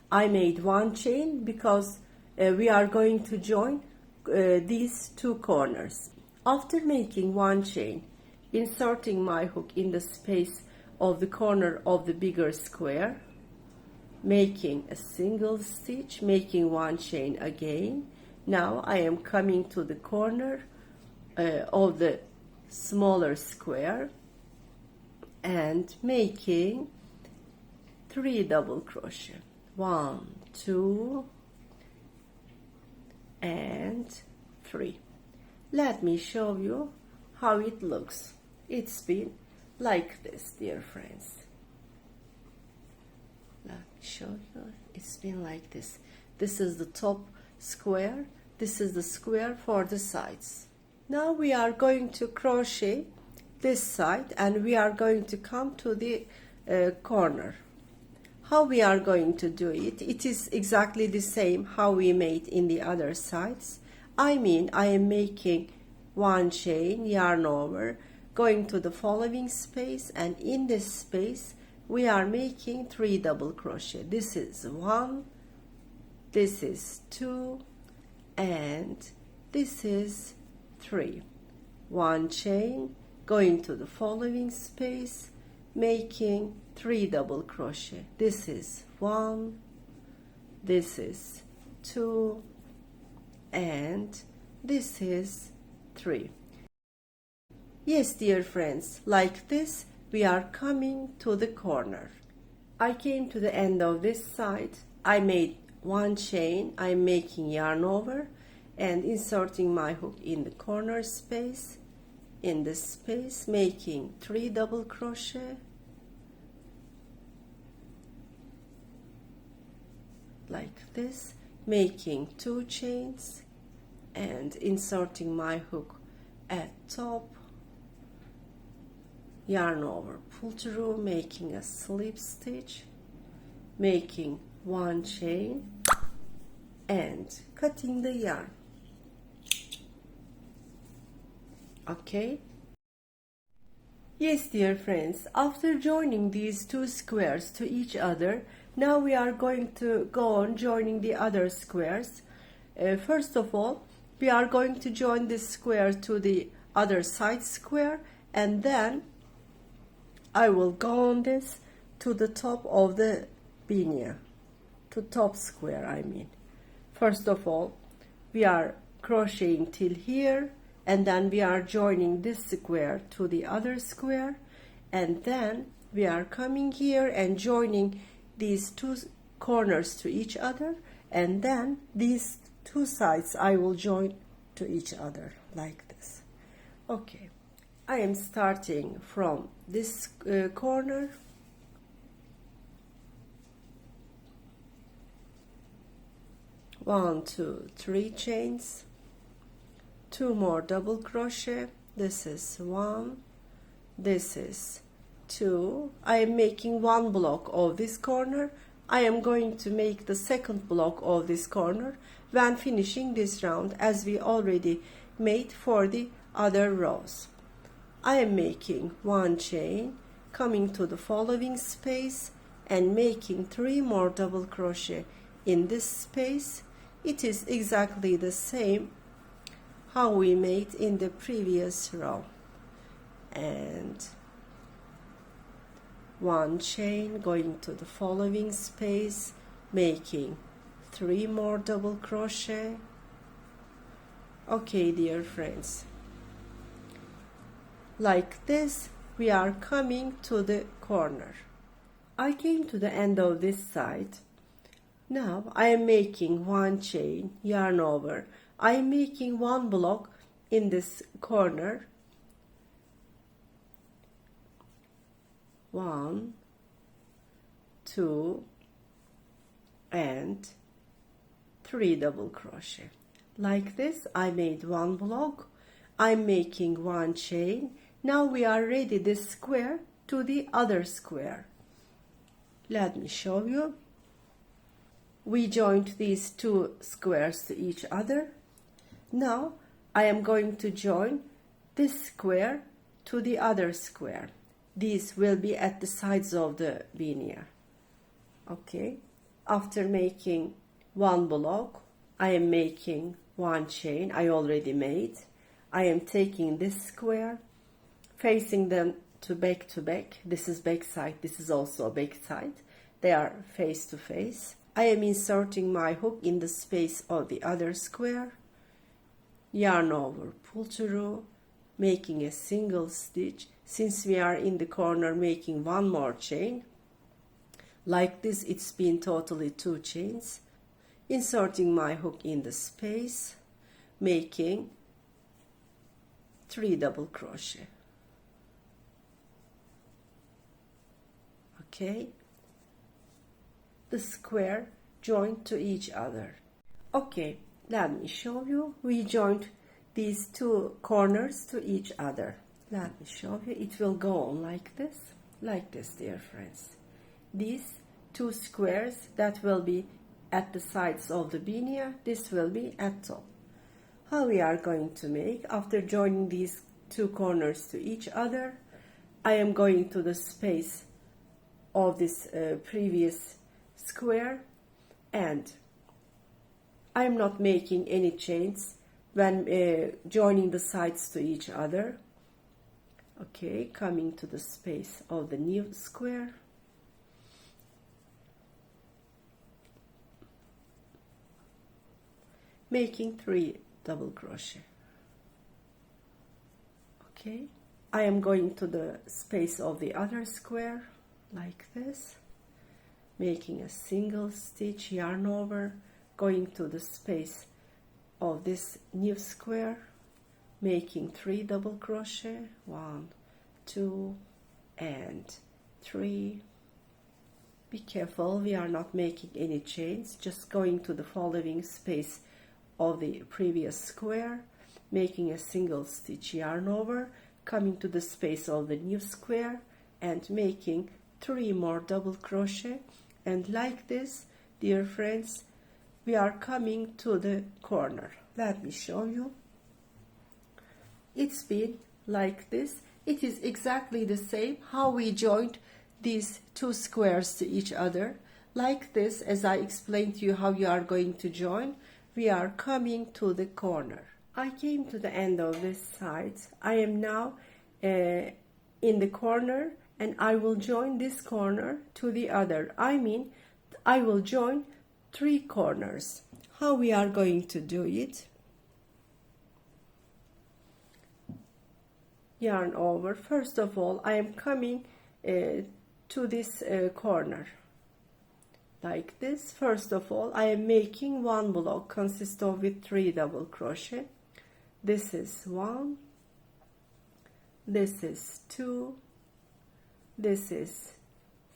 I made 1 chain because we are going to join these 2 corners. After making 1 chain, inserting my hook in the space of the corner of the bigger square, making a single stitch, making 1 chain again. Now I am coming to the corner of the smaller square and making 3 double crochet, 1, 2, and 3. Let me show you how it looks. It's been like this, dear friends. Let me show you. It's been like this. This is the top square. This is the square for the sides. Now we are going to crochet this side and we are going to come to the corner. How we are going to do it? It is exactly the same how we made in the other sides. I am making 1 chain, yarn over, going to the following space, and in this space we are making 3 double crochet. This is 1, this is 2, and this is 3. 1 chain, going to the following space, making 3 double crochet. This is 1, this is 2, and this is 3. Yes, dear friends, like this we are coming to the corner. I came to the end of this side. I made 1 chain. I'm making yarn over and inserting my hook in the corner space. In this space, making 3 double crochet, like this, making 2 chains and inserting my hook at top, yarn over, pull through, making a slip stitch, making 1 chain and cutting the yarn. Okay. Yes, dear friends, after joining these 2 squares to each other, now we are going to go on joining the other squares. First of all, we are going to join this square to the other side square, and then I will go on this to the top of the beanie, to top square I mean. First of all, we are crocheting till here, and then we are joining this square to the other square, and then we are coming here and joining these 2 corners to each other, and then these 2 sides I will join to each other like this. Okay, I am starting from this corner. One, 2, 3 chains, 2 more double crochet. This is 1, this is 2. I am making 1 block of this corner. I am going to make the second block of this corner when finishing this round, as we already made for the other rows. I am making 1 chain, coming to the following space and making 3 more double crochet in this space. It is exactly the same how we made in the previous row. And 1 chain, going to the following space, making 3 more double crochet. Okay, dear friends, like this we are coming to the corner. I came to the end of this side. Now I am making 1 chain, yarn over. I am making 1 block in this corner. 1, 2, and 3 double crochet. Like this I made 1 block. I'm making 1 chain. Now we are ready this square to the other square. Let me show you. We joined these 2 squares to each other. Now I am going to join this square to the other square. These will be at the sides of the beanie. Okay, after making 1 block, I am making 1 chain. I already made. I am taking this square, facing them to back. This is back side, this is also back side. They are face to face. I am inserting my hook in the space of the other square, yarn over, pull through, making a single stitch. Since we are in the corner, making 1 more chain. Like this, it's been totally 2 chains. inserting my hook in the space, making 3 double crochet. Okay, the square joined to each other. Okay, let me show you. We joined these two corners to each other. Let me show you. It will go on like this, dear friends. These two squares that will be at the sides of the beanie, this will be at top. How we are going to make, after joining these two corners to each other, I am going to the space of this previous square, and I am not making any chains when joining the sides to each other. Okay, coming to the space of the new square, making 3 double crochet. Okay, I am going to the space of the other square like this, making a single stitch, yarn over, going to the space of this new square, making 3 double crochet, 1, 2 and 3. Be careful, we are not making any chains, just going to the following space of the previous square, making a single stitch, yarn over, coming to the space of the new square and making 3 more double crochet. And like this, dear friends, we are coming to the corner. Let me show you. It's been like this. It is exactly the same how we joined these two squares to each other. Like this, as I explained to you how you are going to join, we are coming to the corner. I came to the end of this side. I am now in the corner, and I will join this corner to the other. I mean, I will join 3 corners. How we are going to do it? Yarn over. First of all, I am coming to this corner like this. First of all, I am making 1 block consist of with 3 double crochet. This is 1, this is 2, this is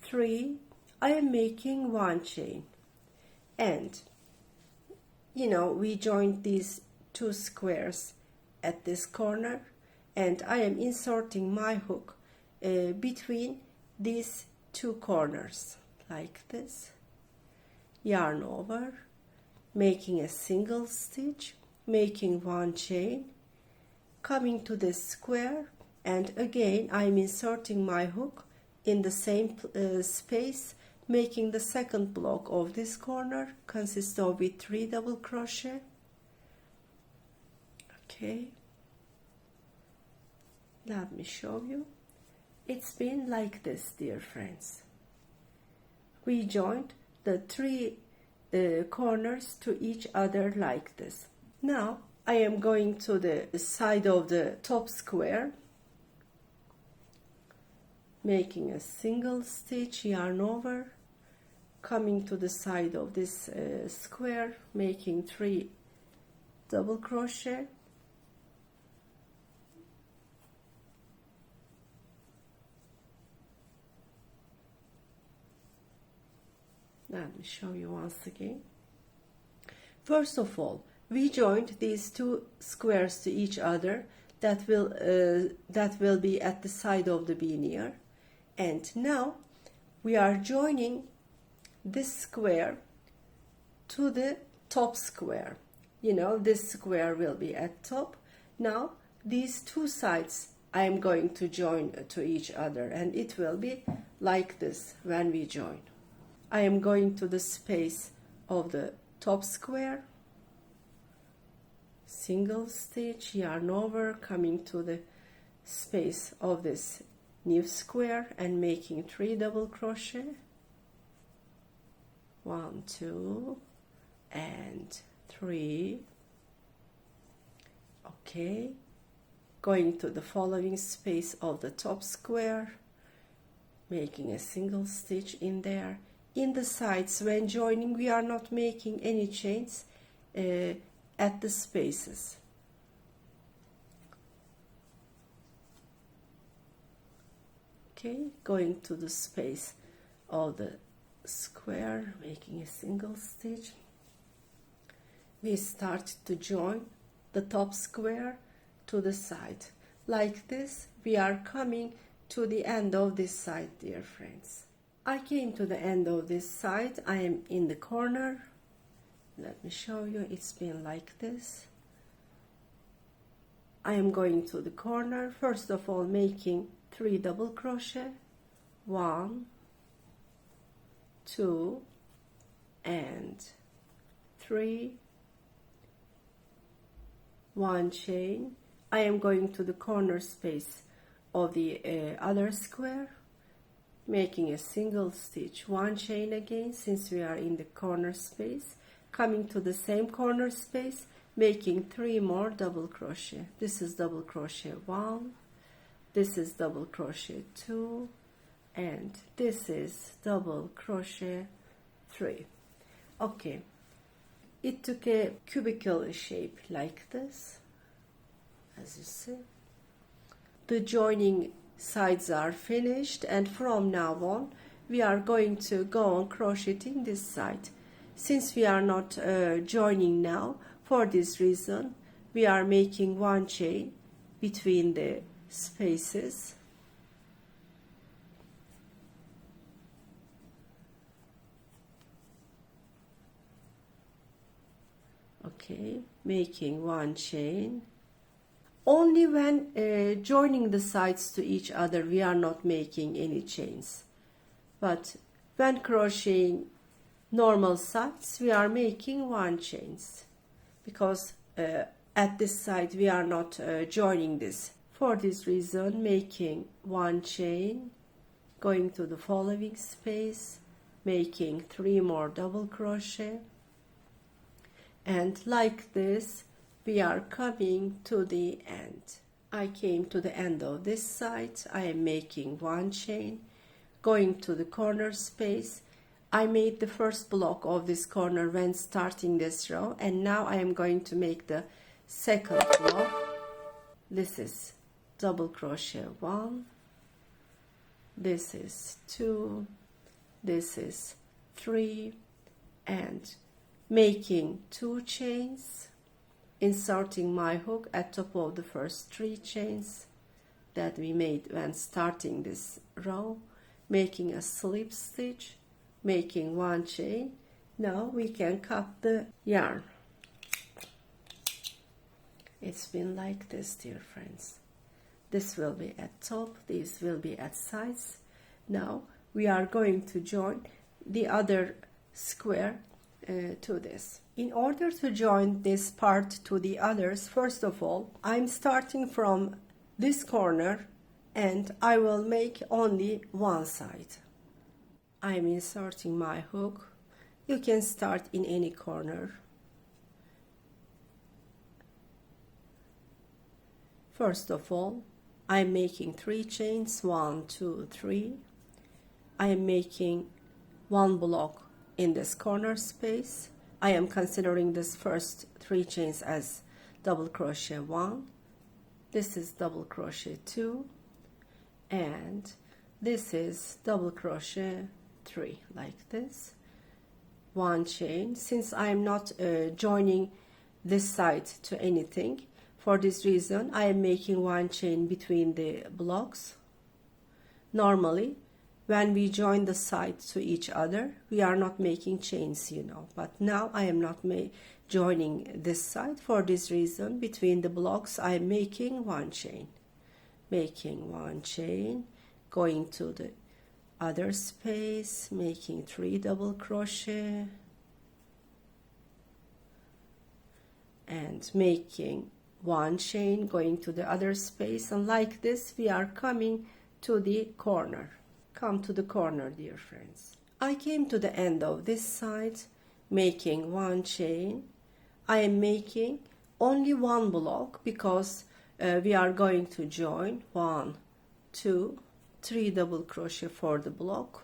3. I am making 1 chain, and you know, we joined these 2 squares at this corner, and I am inserting my hook between these 2 corners like this, yarn over, making a single stitch, making 1 chain, coming to this square, and again I am inserting my hook in the same space, making the second block of this corner consist of with 3 double crochet. Okay, let me show you. It's been like this, dear friends. We joined the 3 corners to each other like this. Now I am going to the side of the top square, making a single stitch, yarn over, coming to the side of this square, making 3 double crochet, let me show you once again. First of all, we joined these 2 squares to each other that will be at the side of the beanie, and now we are joining this square to the top square. You know, this square will be at top. Now these 2 sides I am going to join to each other, and it will be like this when we join. I am going to the space of the top square, single stitch, yarn over, coming to the space of this new square and making 3 double crochet, 1, 2 and 3. Okay, going to the following space of the top square, making a single stitch in there, in the sides when joining we are not making any chains at the spaces. Okay, going to the space of the square, making a single stitch. We start to join the top square to the side. Like this, we are coming to the end of this side, dear friends. I came to the end of this side. I am in the corner. Let me show you. It's been like this. I am going to the corner. First of all, making 3 double crochet. 1, 2, and 3. 1 chain. I am going to the corner space of the other square, making a single stitch, 1 chain again, since we are in the corner space, coming to the same corner space, making 3 more double crochet. This is double crochet 1, this is double crochet 2, and this is double crochet 3. Okay, it took a cubical shape like this, as you see. The joining sides are finished, and from now on we are going to go on crocheting this side. Since we are not joining now, for this reason we are making 1 chain between the spaces. Okay, making 1 chain. Only when joining the sides to each other we are not making any chains, but when crocheting normal sides we are making 1 chains, because at this side we are not joining this. For this reason, making 1 chain, going to the following space, making 3 more double crochet, and like this we are coming to the end. I came to the end of this side. I am making 1 chain, going to the corner space. I made the first block of this corner when starting this row, and now I am going to make the second block. This is double crochet 1, this is 2, this is 3, and making 2 chains, inserting my hook at top of the first 3 chains that we made when starting this row, making a slip stitch, making 1 chain. Now we can cut the yarn. It's been like this, dear friends. This will be at top, these will be at sides. Now we are going to join the other square to this. In order to join this part to the others, first of all, I'm starting from this corner and I will make only one side. I'm inserting my hook. You can start in any corner. First of all, I'm making 3 chains, 1, 2, 3. I am making 1 block in this corner space. I am considering this first 3 chains as double crochet 1. This is double crochet 2, and this is double crochet 3, like this. 1 chain. Since I am not joining this side to anything, for this reason I am making 1 chain between the blocks. Normally when we join the sides to each other we are not making chains, you know, but now I am not joining this side. For this reason, between the blocks I am making 1 chain, making 1 chain, going to the other space, making 3 double crochet, and making 1 chain, going to the other space, and like this we are coming to the corner. Come to the corner, dear friends. I came to the end of this side, making 1 chain. I am making only 1 block because we are going to join 1, 2, 3 double crochet for the block.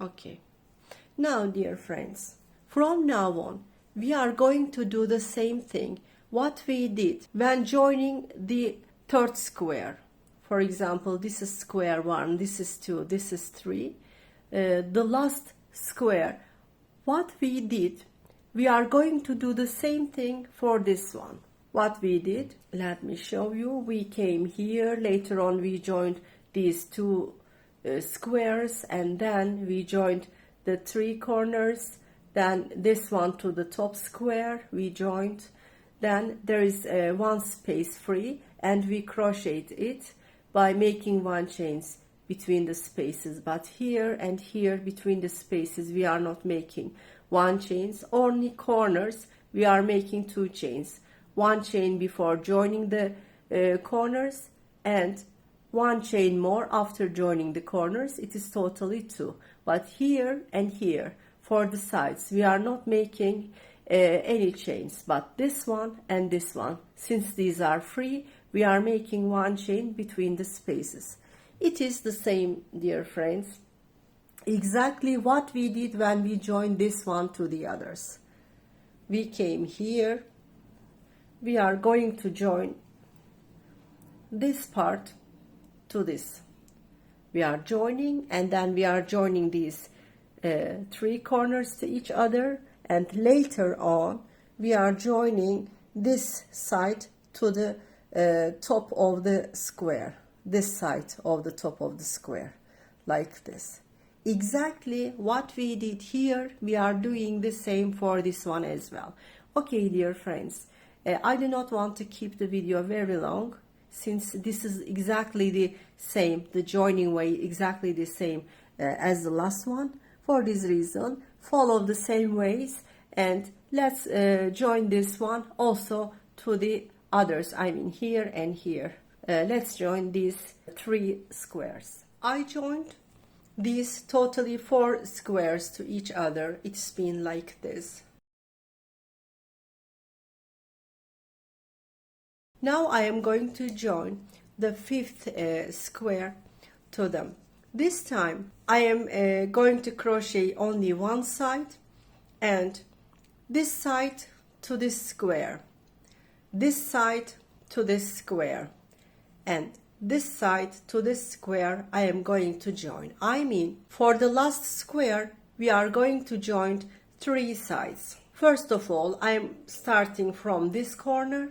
Okay. Now, dear friends, from now on, we are going to do the same thing what we did when joining the third square. For example, this is square 1, this is 2, this is 3. The last square, what we did, we are going to do the same thing for this one. What we did, let me show you. We came here, later on we joined these two squares, and then we joined the 3 corners, then this one to the top square we joined, then there is one space free, and we crocheted it by making 1 chain between the spaces. But here and here between the spaces we are not making 1 chain. Only corners we are making 2 chains, 1 chain before joining the corners and 1 chain more after joining the corners. It is totally 2. But here and here for the sides we are not making any chains, but this one and this one, since these are free, we are making 1 chain between the spaces. It is the same, dear friends, exactly what we did when we joined this one to the others. We came here, we are going to join this part to this. We are joining, and then we are joining these 3 corners to each other, and later on we are joining this side to the top of the square, this side of the top of the square, like this. Exactly what we did here, we are doing the same for this one as well. Okay, dear friends, I do not want to keep the video very long, since this is exactly the same, the joining way exactly the same as the last one. For this reason, follow the same ways, and let's join this one also to the others, I mean here and here. Let's join these 3 squares. I joined these totally 4 squares to each other. It's been like this. Now I am going to join the 5th square to them. This time I am going to crochet only one side, and this side to this square, this side to this square, and this side to this square I am going to join. I mean, for the last square we are going to join 3 sides. First of all, I am starting from this corner.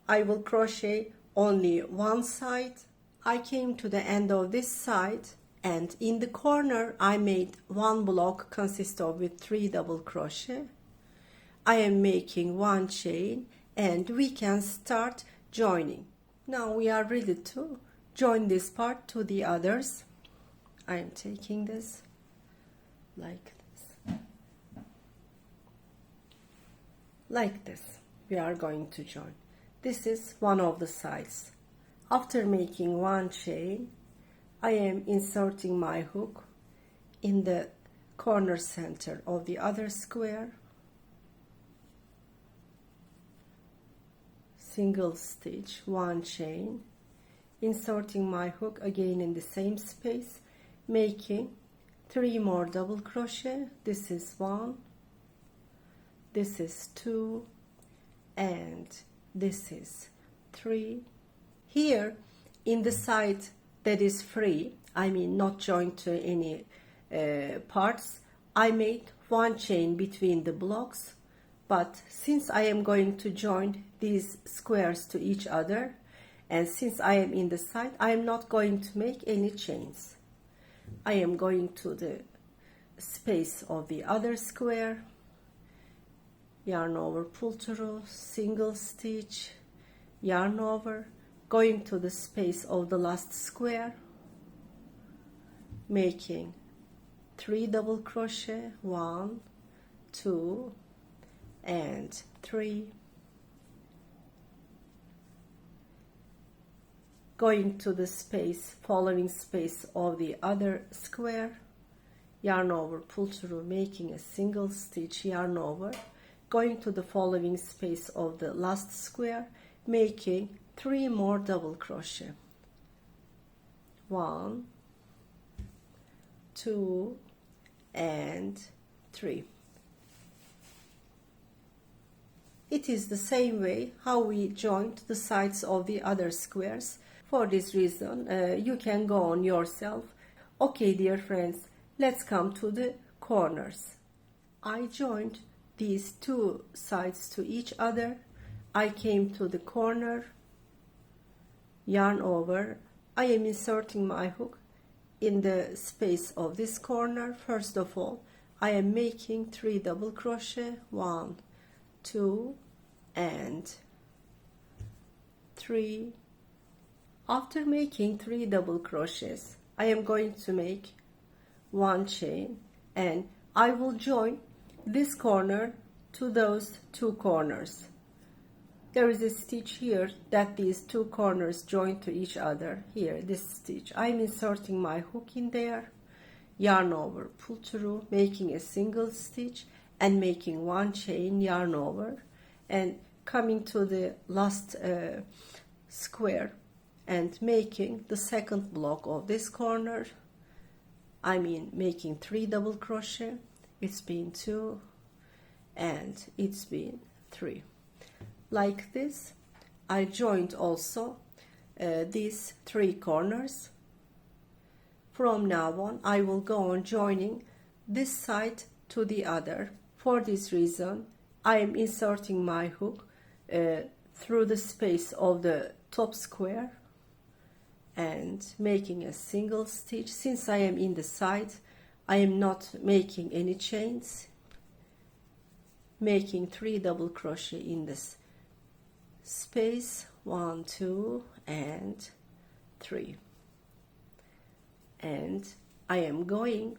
I will crochet only one side. I came to the end of this side, and in the corner I made 1 block consist of with 3 double crochet. I am making 1 chain, and we can start joining. Now we are ready to join this part to the others. I am taking this like this. Like this we are going to join. This is one of the sides. After making 1 chain, I am inserting my hook in the corner center of the other square, single stitch, 1 chain, inserting my hook again in the same space, making 3 more double crochet. This is 1, this is 2, and this is 3. Here in the side that is free, I mean not joined to any parts, I made 1 chain between the blocks, but since I am going to join these squares to each other, and since I am in the side, I am not going to make any chains. I am going to the space of the other square, yarn over, pull through, single stitch, yarn over, going to the space of the last square, making 3 double crochet, 1, 2, and 3, going to the space, following space of the other square, yarn over, pull through, making a single stitch, yarn over, going to the following space of the last square, making 3 more double crochet, 1, 2 and 3. It is the same way how we joined the sides of the other squares. For this reason, you can go on yourself. Okay, dear friends, let's come to the corners. I joined these two sides to each other. I came to the corner, yarn over. I am inserting my hook in the space of this corner. First of all, I am making 3 double crochet, 1, 2 and 3. After making 3 double crochets, I am going to make 1 chain, and I will join this corner to those 2 corners. There is a stitch here that these 2 corners join to each other. Here, this stitch, I'm inserting my hook in there, yarn over, pull through, making a single stitch and making 1 chain, yarn over, and coming to the last square and making the second block of this corner. I mean making 3 double crochet. It's been 2 and it's been 3. Like this, I joined also these 3 corners. From now on, I will go on joining this side to the other. For this reason, I am inserting my hook through the space of the top square and making a single stitch. Since I am in the side, I am not making any chains, making 3 double crochet in this space, 1, 2 and 3, and I am going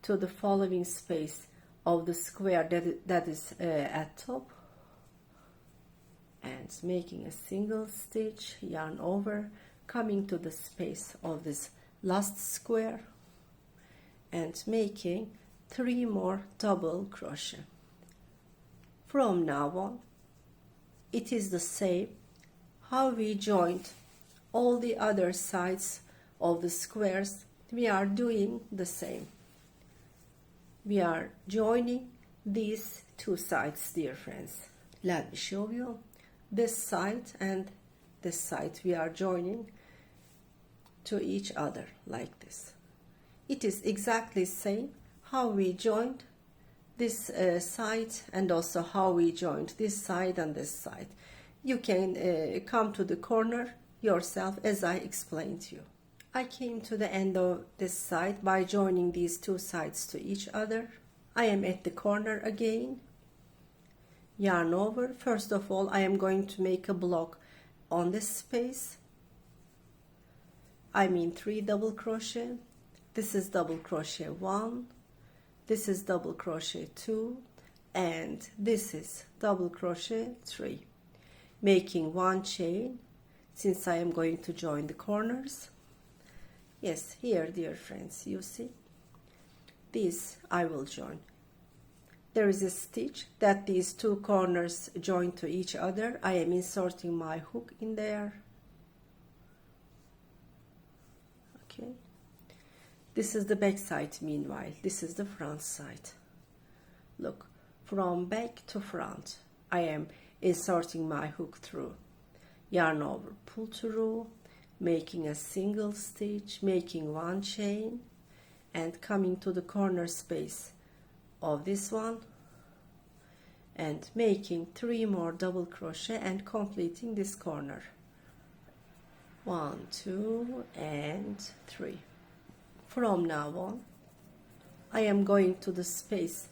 to the following space of the square that is at top and making a single stitch, yarn over, coming to the space of this last square and making 3 more double crochet. From now on, it is the same how we joined all the other sides of the squares. We are doing the same. We are joining these 2 sides, dear friends. Let me show you this side and this side. We are joining to each other like this. It is exactly the same how we joined this side and also how we joined this side and this side. You can come to the corner yourself as I explained to you. I came to the end of this side by joining these 2 sides to each other. I am at the corner again, yarn over. First of all, I am going to make a block on this space. I mean 3 double crochet. This is double crochet 1, this is double crochet 2, and this is double crochet 3, making 1 chain since I am going to join the corners. Yes, here, dear friends, you see, this I will join. There is a stitch that these 2 corners join to each other. I am inserting my hook in there. Okay. This is the back side, meanwhile. This is the front side. Look, from back to front, I am inserting my hook through. Yarn over, pull through, making a single stitch, making 1 chain, and coming to the corner space of this one, and making 3 more double crochet and completing this corner. 1, 2, and 3. From now on, I am going to the space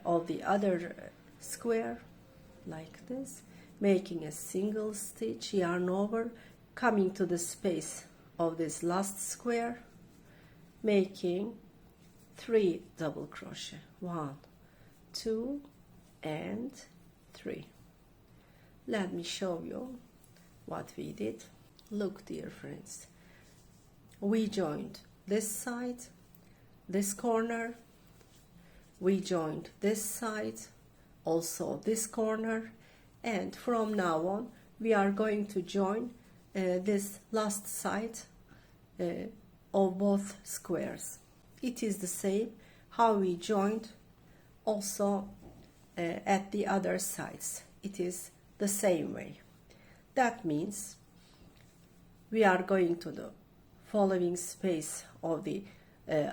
of the other square like this, making a single stitch, yarn over, coming to the space of this last square, making 3 double crochet, 1, 2 and 3. Let me show you what we did. Look, dear friends, we joined this side, this corner, we joined this side, also this corner, and from now on we are going to join this last side of both squares. it is the same how we joined also at the other sides. It is the same way. That means we are going to the following space of the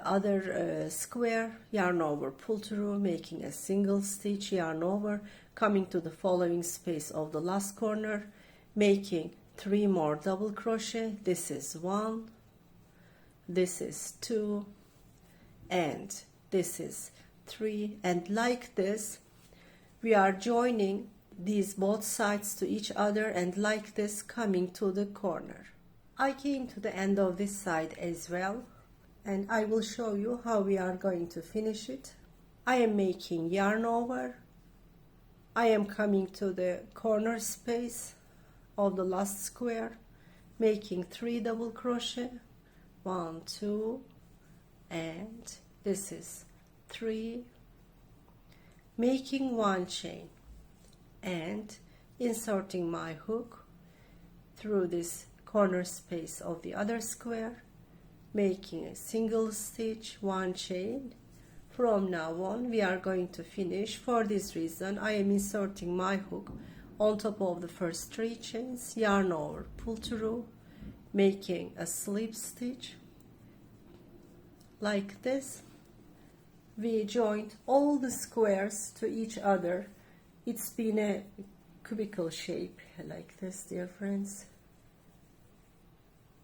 other square, yarn over, pull through, making a single stitch, yarn over, coming to the following space of the last corner, making 3 more double crochet. This is 1, this is 2, and this is 3, and like this we are joining these both sides to each other, and like this coming to the corner. I came to the end of this side as well, and I will show you how we are going to finish it. I am making yarn over, I am coming to the corner space of the last square, making 3 double crochet, 1, 2, and this is 3, making 1 chain and inserting my hook through this corner space of the other square, making a single stitch, 1 chain. From now on we are going to finish. For this reason I am inserting my hook on top of the first 3 chains, yarn over, pull through, making a slip stitch. Like this we joined all the squares to each other. It's been a cubical shape like this, dear friends.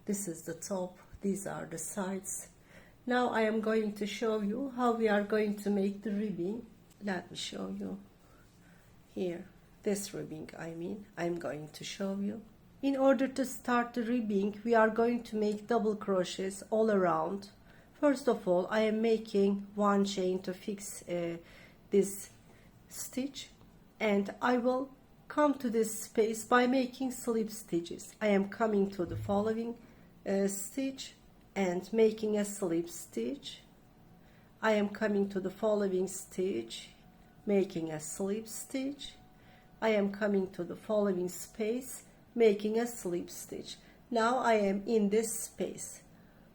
This is the top, these are the sides. Now I am going to show you how we are going to make the ribbing. Let me show you here. This ribbing, I'm going to show you. In order to start the ribbing, we are going to make double crochets all around. First of all, I am making 1 chain to fix this stitch, and I will come to this space by making slip stitches. I am coming to the following stitch and making a slip stitch. I am coming to the following stitch, making a slip stitch. I am coming to the following space, making a slip stitch. Now I am in this space.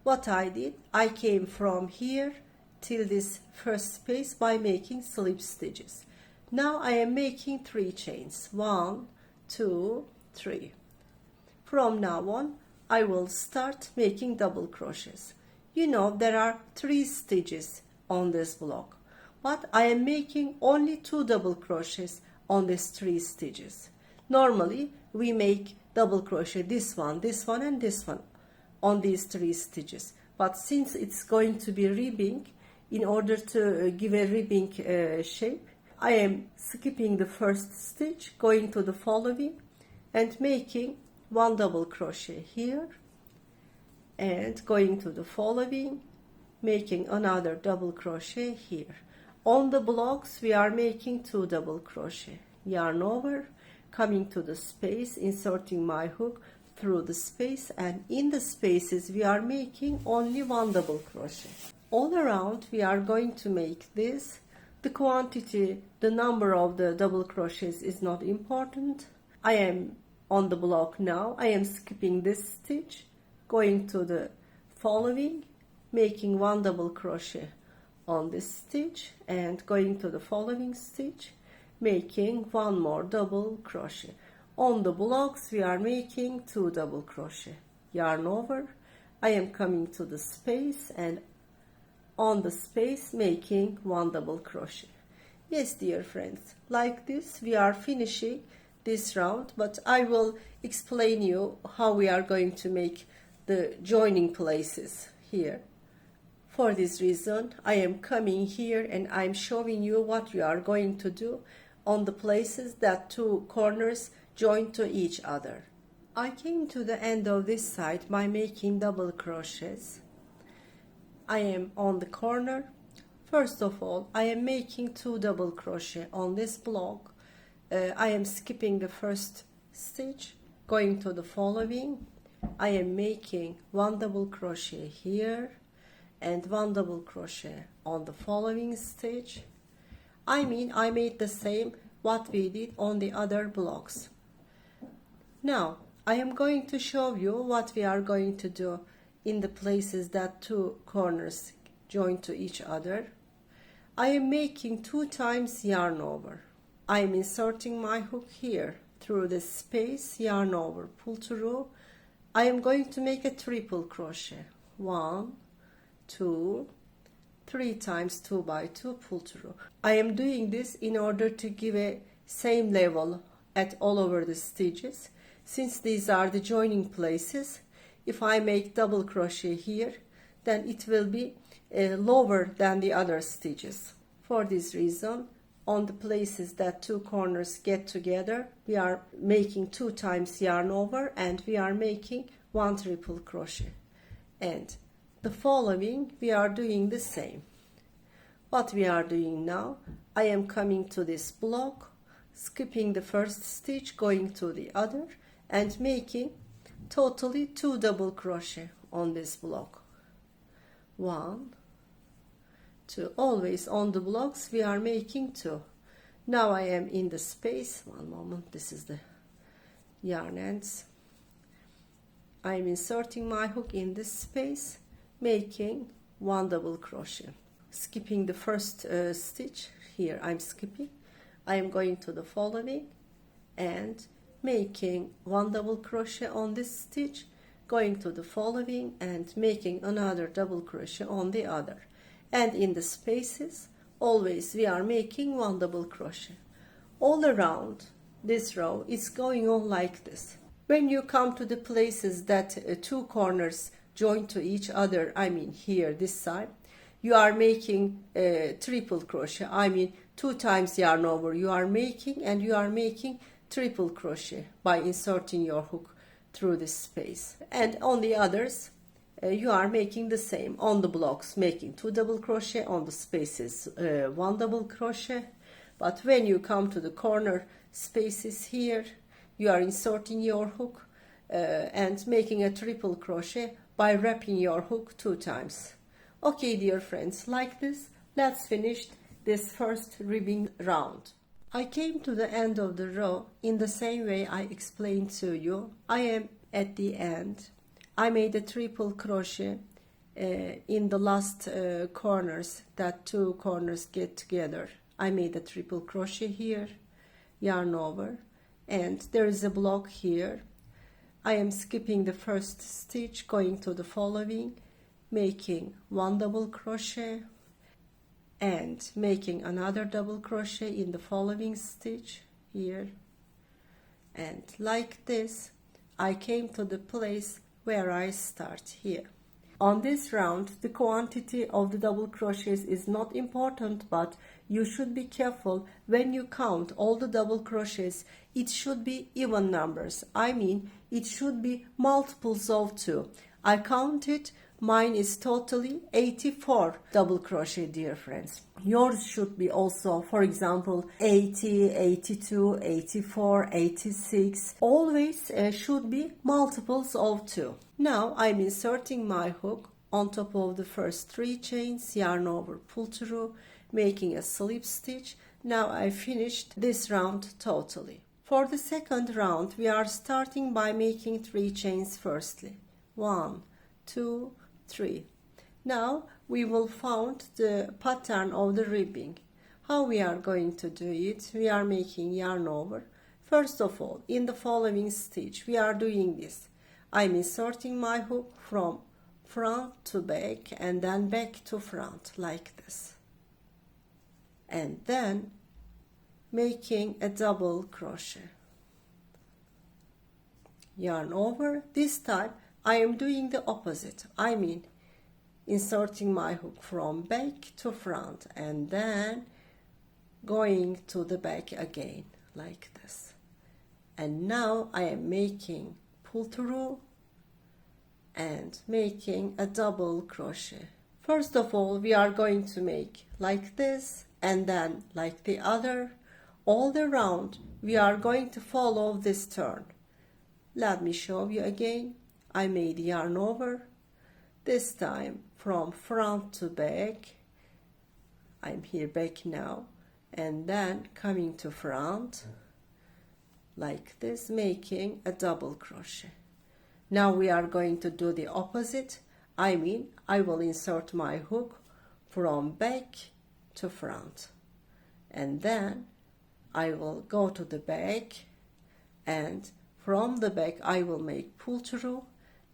What I did, I came from here till this first space by making slip stitches. Now I am making 3 chains, 1, 2, 3. From now on I will start making double crochets. You know there are 3 stitches on this block, but I am making only 2 double crochets on these 3 stitches. Normally we make double crochet this one, and this one on these 3 stitches, but since it's going to be ribbing, in order to give a ribbing shape, I am skipping the first stitch, going to the following and making 1 double crochet here, and going to the following, making another double crochet here. On the blocks we are making 2 double crochet, yarn over, coming to the space, inserting my hook through the space, and in the spaces we are making only 1 double crochet. All around we are going to make this. The quantity, the number of the double crochets is not important. I am on the block now. I am skipping this stitch, going to the following, making 1 double crochet on this stitch, and going to the following stitch, making 1 more double crochet. On the blocks we are making 2 double crochet, yarn over. I am coming to the space, and on the space making 1 double crochet. Yes, dear friends, like this we are finishing this round, but I will explain you how we are going to make the joining places here. For this reason I am coming here and I'm showing you what we are going to do on the places that 2 corners join to each other. I came to the end of this side by making double crochets. I am on the corner. First of all, I am making 2 double crochet on this block. I am skipping the first stitch, going to the following. I am making 1 double crochet here and 1 double crochet on the following stitch. I made the same what we did on the other blocks. Now I am going to show you what we are going to do in the places that 2 corners join to each other, I am making 2 times yarn over. I am inserting my hook here through the space, yarn over, pull through. I am going to make a triple crochet. 1, 2, 3 times 2 by 2, pull through. I am doing this in order to give a same level at all over the stitches. Since these are the joining places, if I make double crochet here, then it will be lower than the other stitches. For this reason, on the places that 2 corners get together, we are making 2 times yarn over and we are making 1 triple crochet. And the following, we are doing the same. What we are doing now, I am coming to this block, skipping the first stitch, going to the other, and making totally 2 double crochet on this block. 1, 2. Always on the blocks we are making 2. Now I am in the space. One moment, this is the yarn ends. I am inserting my hook in this space, making 1 double crochet, skipping the first stitch. Here I'm skipping. I am going to the following and making 1 double crochet on this stitch, going to the following and making another double crochet on the other. And in the spaces, always we are making 1 double crochet. All around this row is going on like this. When you come to the places that 2 corners join to each other, I mean here, this side, you are making triple crochet. I mean 2 times yarn over you are making, and you are making triple crochet by inserting your hook through this space. And on the others, you are making the same. On the blocks, making 2 double crochet, on the spaces 1 double crochet. But when you come to the corner spaces here, you are inserting your hook and making a triple crochet by wrapping your hook 2 times. Okay, dear friends, like this, let's finish this first ribbing round. I came to the end of the row in the same way I explained to you. I am at the end. I made a triple crochet in the last corners that 2 corners get together. I made a triple crochet here, yarn over, and there is a block here. I am skipping the first stitch, going to the following, making 1 double crochet and making another double crochet in the following stitch here. And like this, I came to the place where I start here. On this round, the quantity of the double crochets is not important, but you should be careful when you count all the double crochets. It should be even numbers. I mean, it should be multiples of 2. I counted. Mine is totally 84 double crochet, dear friends. Yours should be also, for example, 80, 82, 84, 86. Always should be multiples of 2. Now I'm inserting my hook on top of the first 3 chains, yarn over, pull through, making a slip stitch. Now I finished this round totally. For the second round, we are starting by making 3 chains firstly. 1, 2, 3. Now we will find the pattern of the ribbing. How we are going to do it? We are making yarn over. First of all, in the following stitch, we are doing this. I'm inserting my hook from front to back and then back to front like this. And then making a double crochet. Yarn over. This time I am doing the opposite. I mean, inserting my hook from back to front and then going to the back again like this. And now I am making pull through and making a double crochet. First of all, we are going to make like this and then like the other. All the round we are going to follow this turn. Let me show you again. I made yarn over, this time from front to back. I'm here back now, and then coming to front like this, making a double crochet. Now we are going to do the opposite. I mean, I will insert my hook from back to front, and then I will go to the back, and from the back I will make pull through,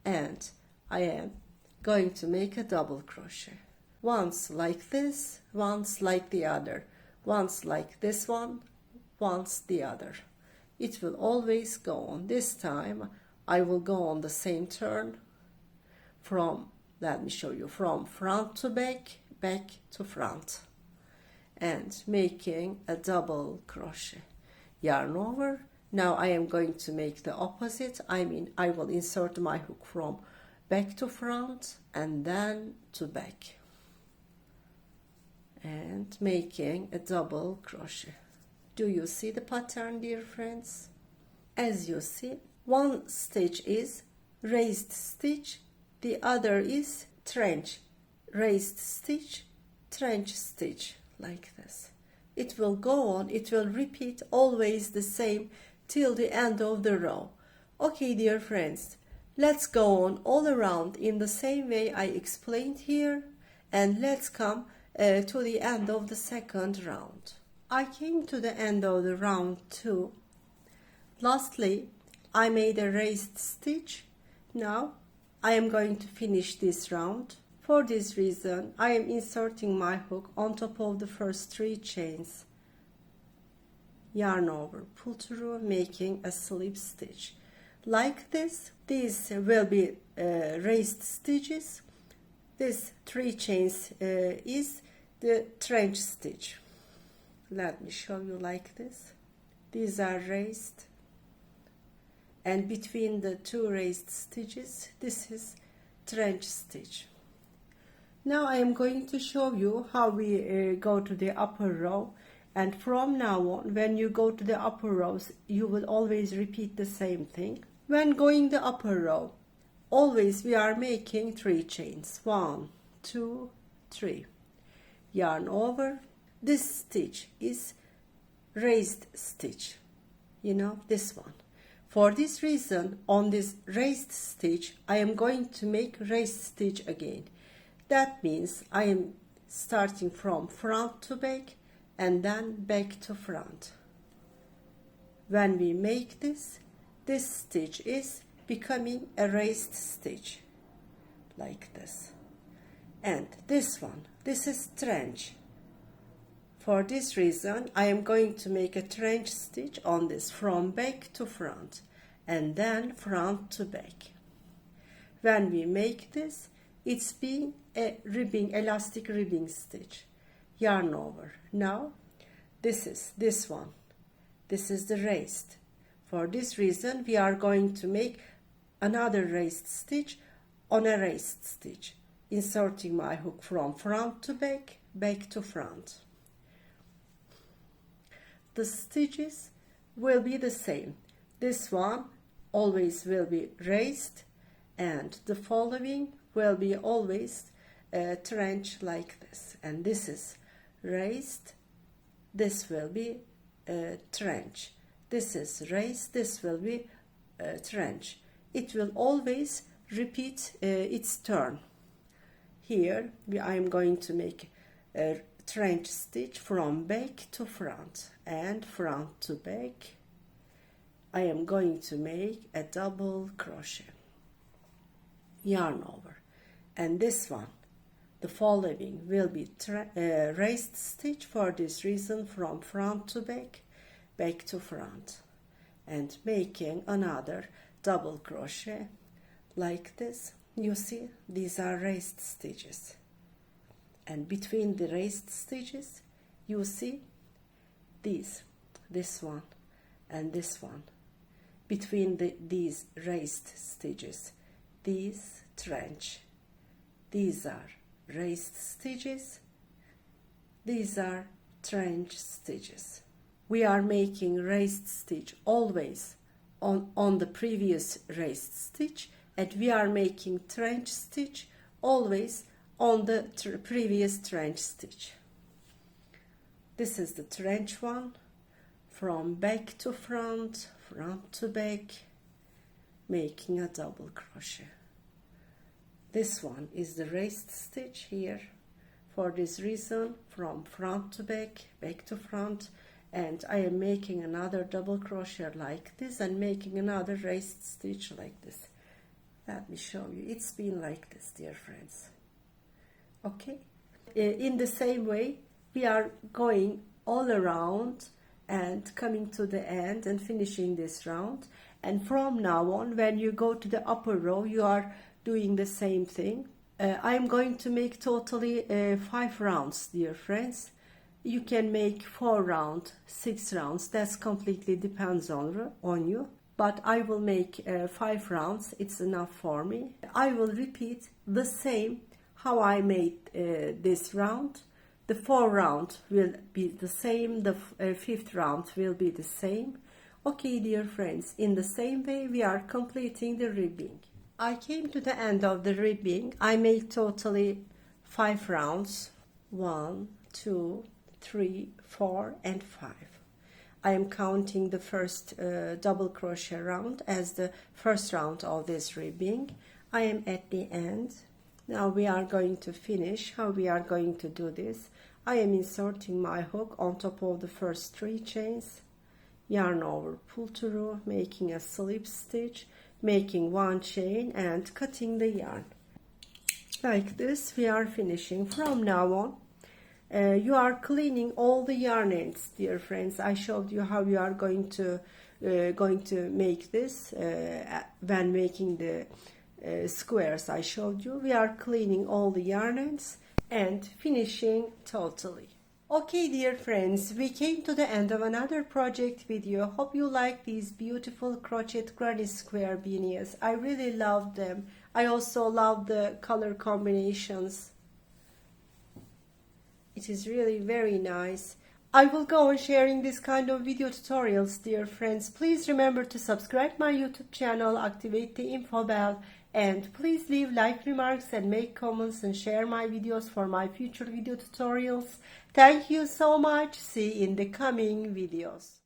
and I am going to make a double crochet. Once like this, once like the other, once like this one, once the other. It will always go on. This time I will go on the same turn from, let me show you, from front to back, back to front, and making a double crochet. Yarn over. Now I am going to make the opposite. I will insert my hook from back to front and then to back, and making a double crochet. Do you see the pattern, dear friends? As you see, one stitch is raised stitch, the other is trench, raised stitch, trench stitch, like this. It will go on, it will repeat always the same till the end of the row. Okay, dear friends, let's go on all around in the same way I explained here, and let's come to the end of the second round. I came to the end of the round 2. Lastly, I made a raised stitch. Now I am going to finish this round. For this reason, I am inserting my hook on top of the first 3 chains. Yarn over, pull through, making a slip stitch. Like this, these will be raised stitches. This 3 chains is the trench stitch. Let me show you like this. These are raised, and between the 2 raised stitches, this is trench stitch. Now I am going to show you how we go to the upper row, and from now on, when you go to the upper rows, you will always repeat the same thing. When going the upper row, always we are making 3 chains. 1, 2, 3. Yarn over. This stitch is raised stitch, this one. For this reason, on this raised stitch, I am going to make raised stitch again. That means I am starting from front to back and then back to front. When we make this stitch is becoming a raised stitch, like this. And this one, this is trench. For this reason, I am going to make a trench stitch on this from back to front and then front to back. When we make this, it's being a ribbing, elastic ribbing stitch. Yarn over. Now, this is this one. This is the raised. For this reason, we are going to make another raised stitch on a raised stitch, inserting my hook from front to back, back to front. The stitches will be the same. This one always will be raised, and the following will be always trench like this. And this is raised, this will be trench. This is raised, this will be trench. It will always repeat its turn. Here I am going to make a trench stitch from back to front and front to back. I am going to make a double crochet. Yarn over. And this one, the following will be raised stitch. For this reason, from front to back, back to front, and making another double crochet like this. You see, these are raised stitches, and between the raised stitches you see this one and this one. Between these raised stitches, these trench, these are raised stitches, these are trench stitches. We are making raised stitch always on the previous raised stitch, and we are making trench stitch always on the previous trench stitch. This is the trench one, from back to front, front to back, making a double crochet. This one is the raised stitch here. for this reason, from front to back, back to front, and I am making another double crochet like this and making another raised stitch like this. Let me show you. It's been like this, dear friends. Okay, in the same way we are going all around and coming to the end and finishing this round. And from now on, when you go to the upper row, you are doing the same thing. I'm going to make totally 5 rounds, dear friends. You can make 4 rounds, 6 rounds. That's completely depends on you. But I will make 5 rounds. It's enough for me. I will repeat the same how I made this round. The 4th round will be the same. The 5th round will be the same. Okay, dear friends, in the same way we are completing the ribbing. I came to the end of the ribbing. I made totally 5 rounds. 1, 2, 3, 4 and 5. I am counting the first double crochet round as the first round of this ribbing. I am at the end. Now we are going to finish. How we are going to do this? I am inserting my hook on top of the first 3 chains, yarn over, pull through, making a slip stitch, making 1 chain and cutting the yarn. Like this we are finishing. From now on you are cleaning all the yarn ends, dear friends. I showed you how you are going to make this when making the squares. I showed you. We are cleaning all the yarn ends and finishing totally. Okay, dear friends, we came to the end of another project video. Hope you like these beautiful crochet granny square beanies. I really love them. I also love the color combinations. It is really very nice. I will go on sharing this kind of video tutorials, dear friends. Please remember to subscribe my YouTube channel, activate the info bell, and please leave like remarks and make comments and share my videos for my future video tutorials. Thank you so much. See you in the coming videos.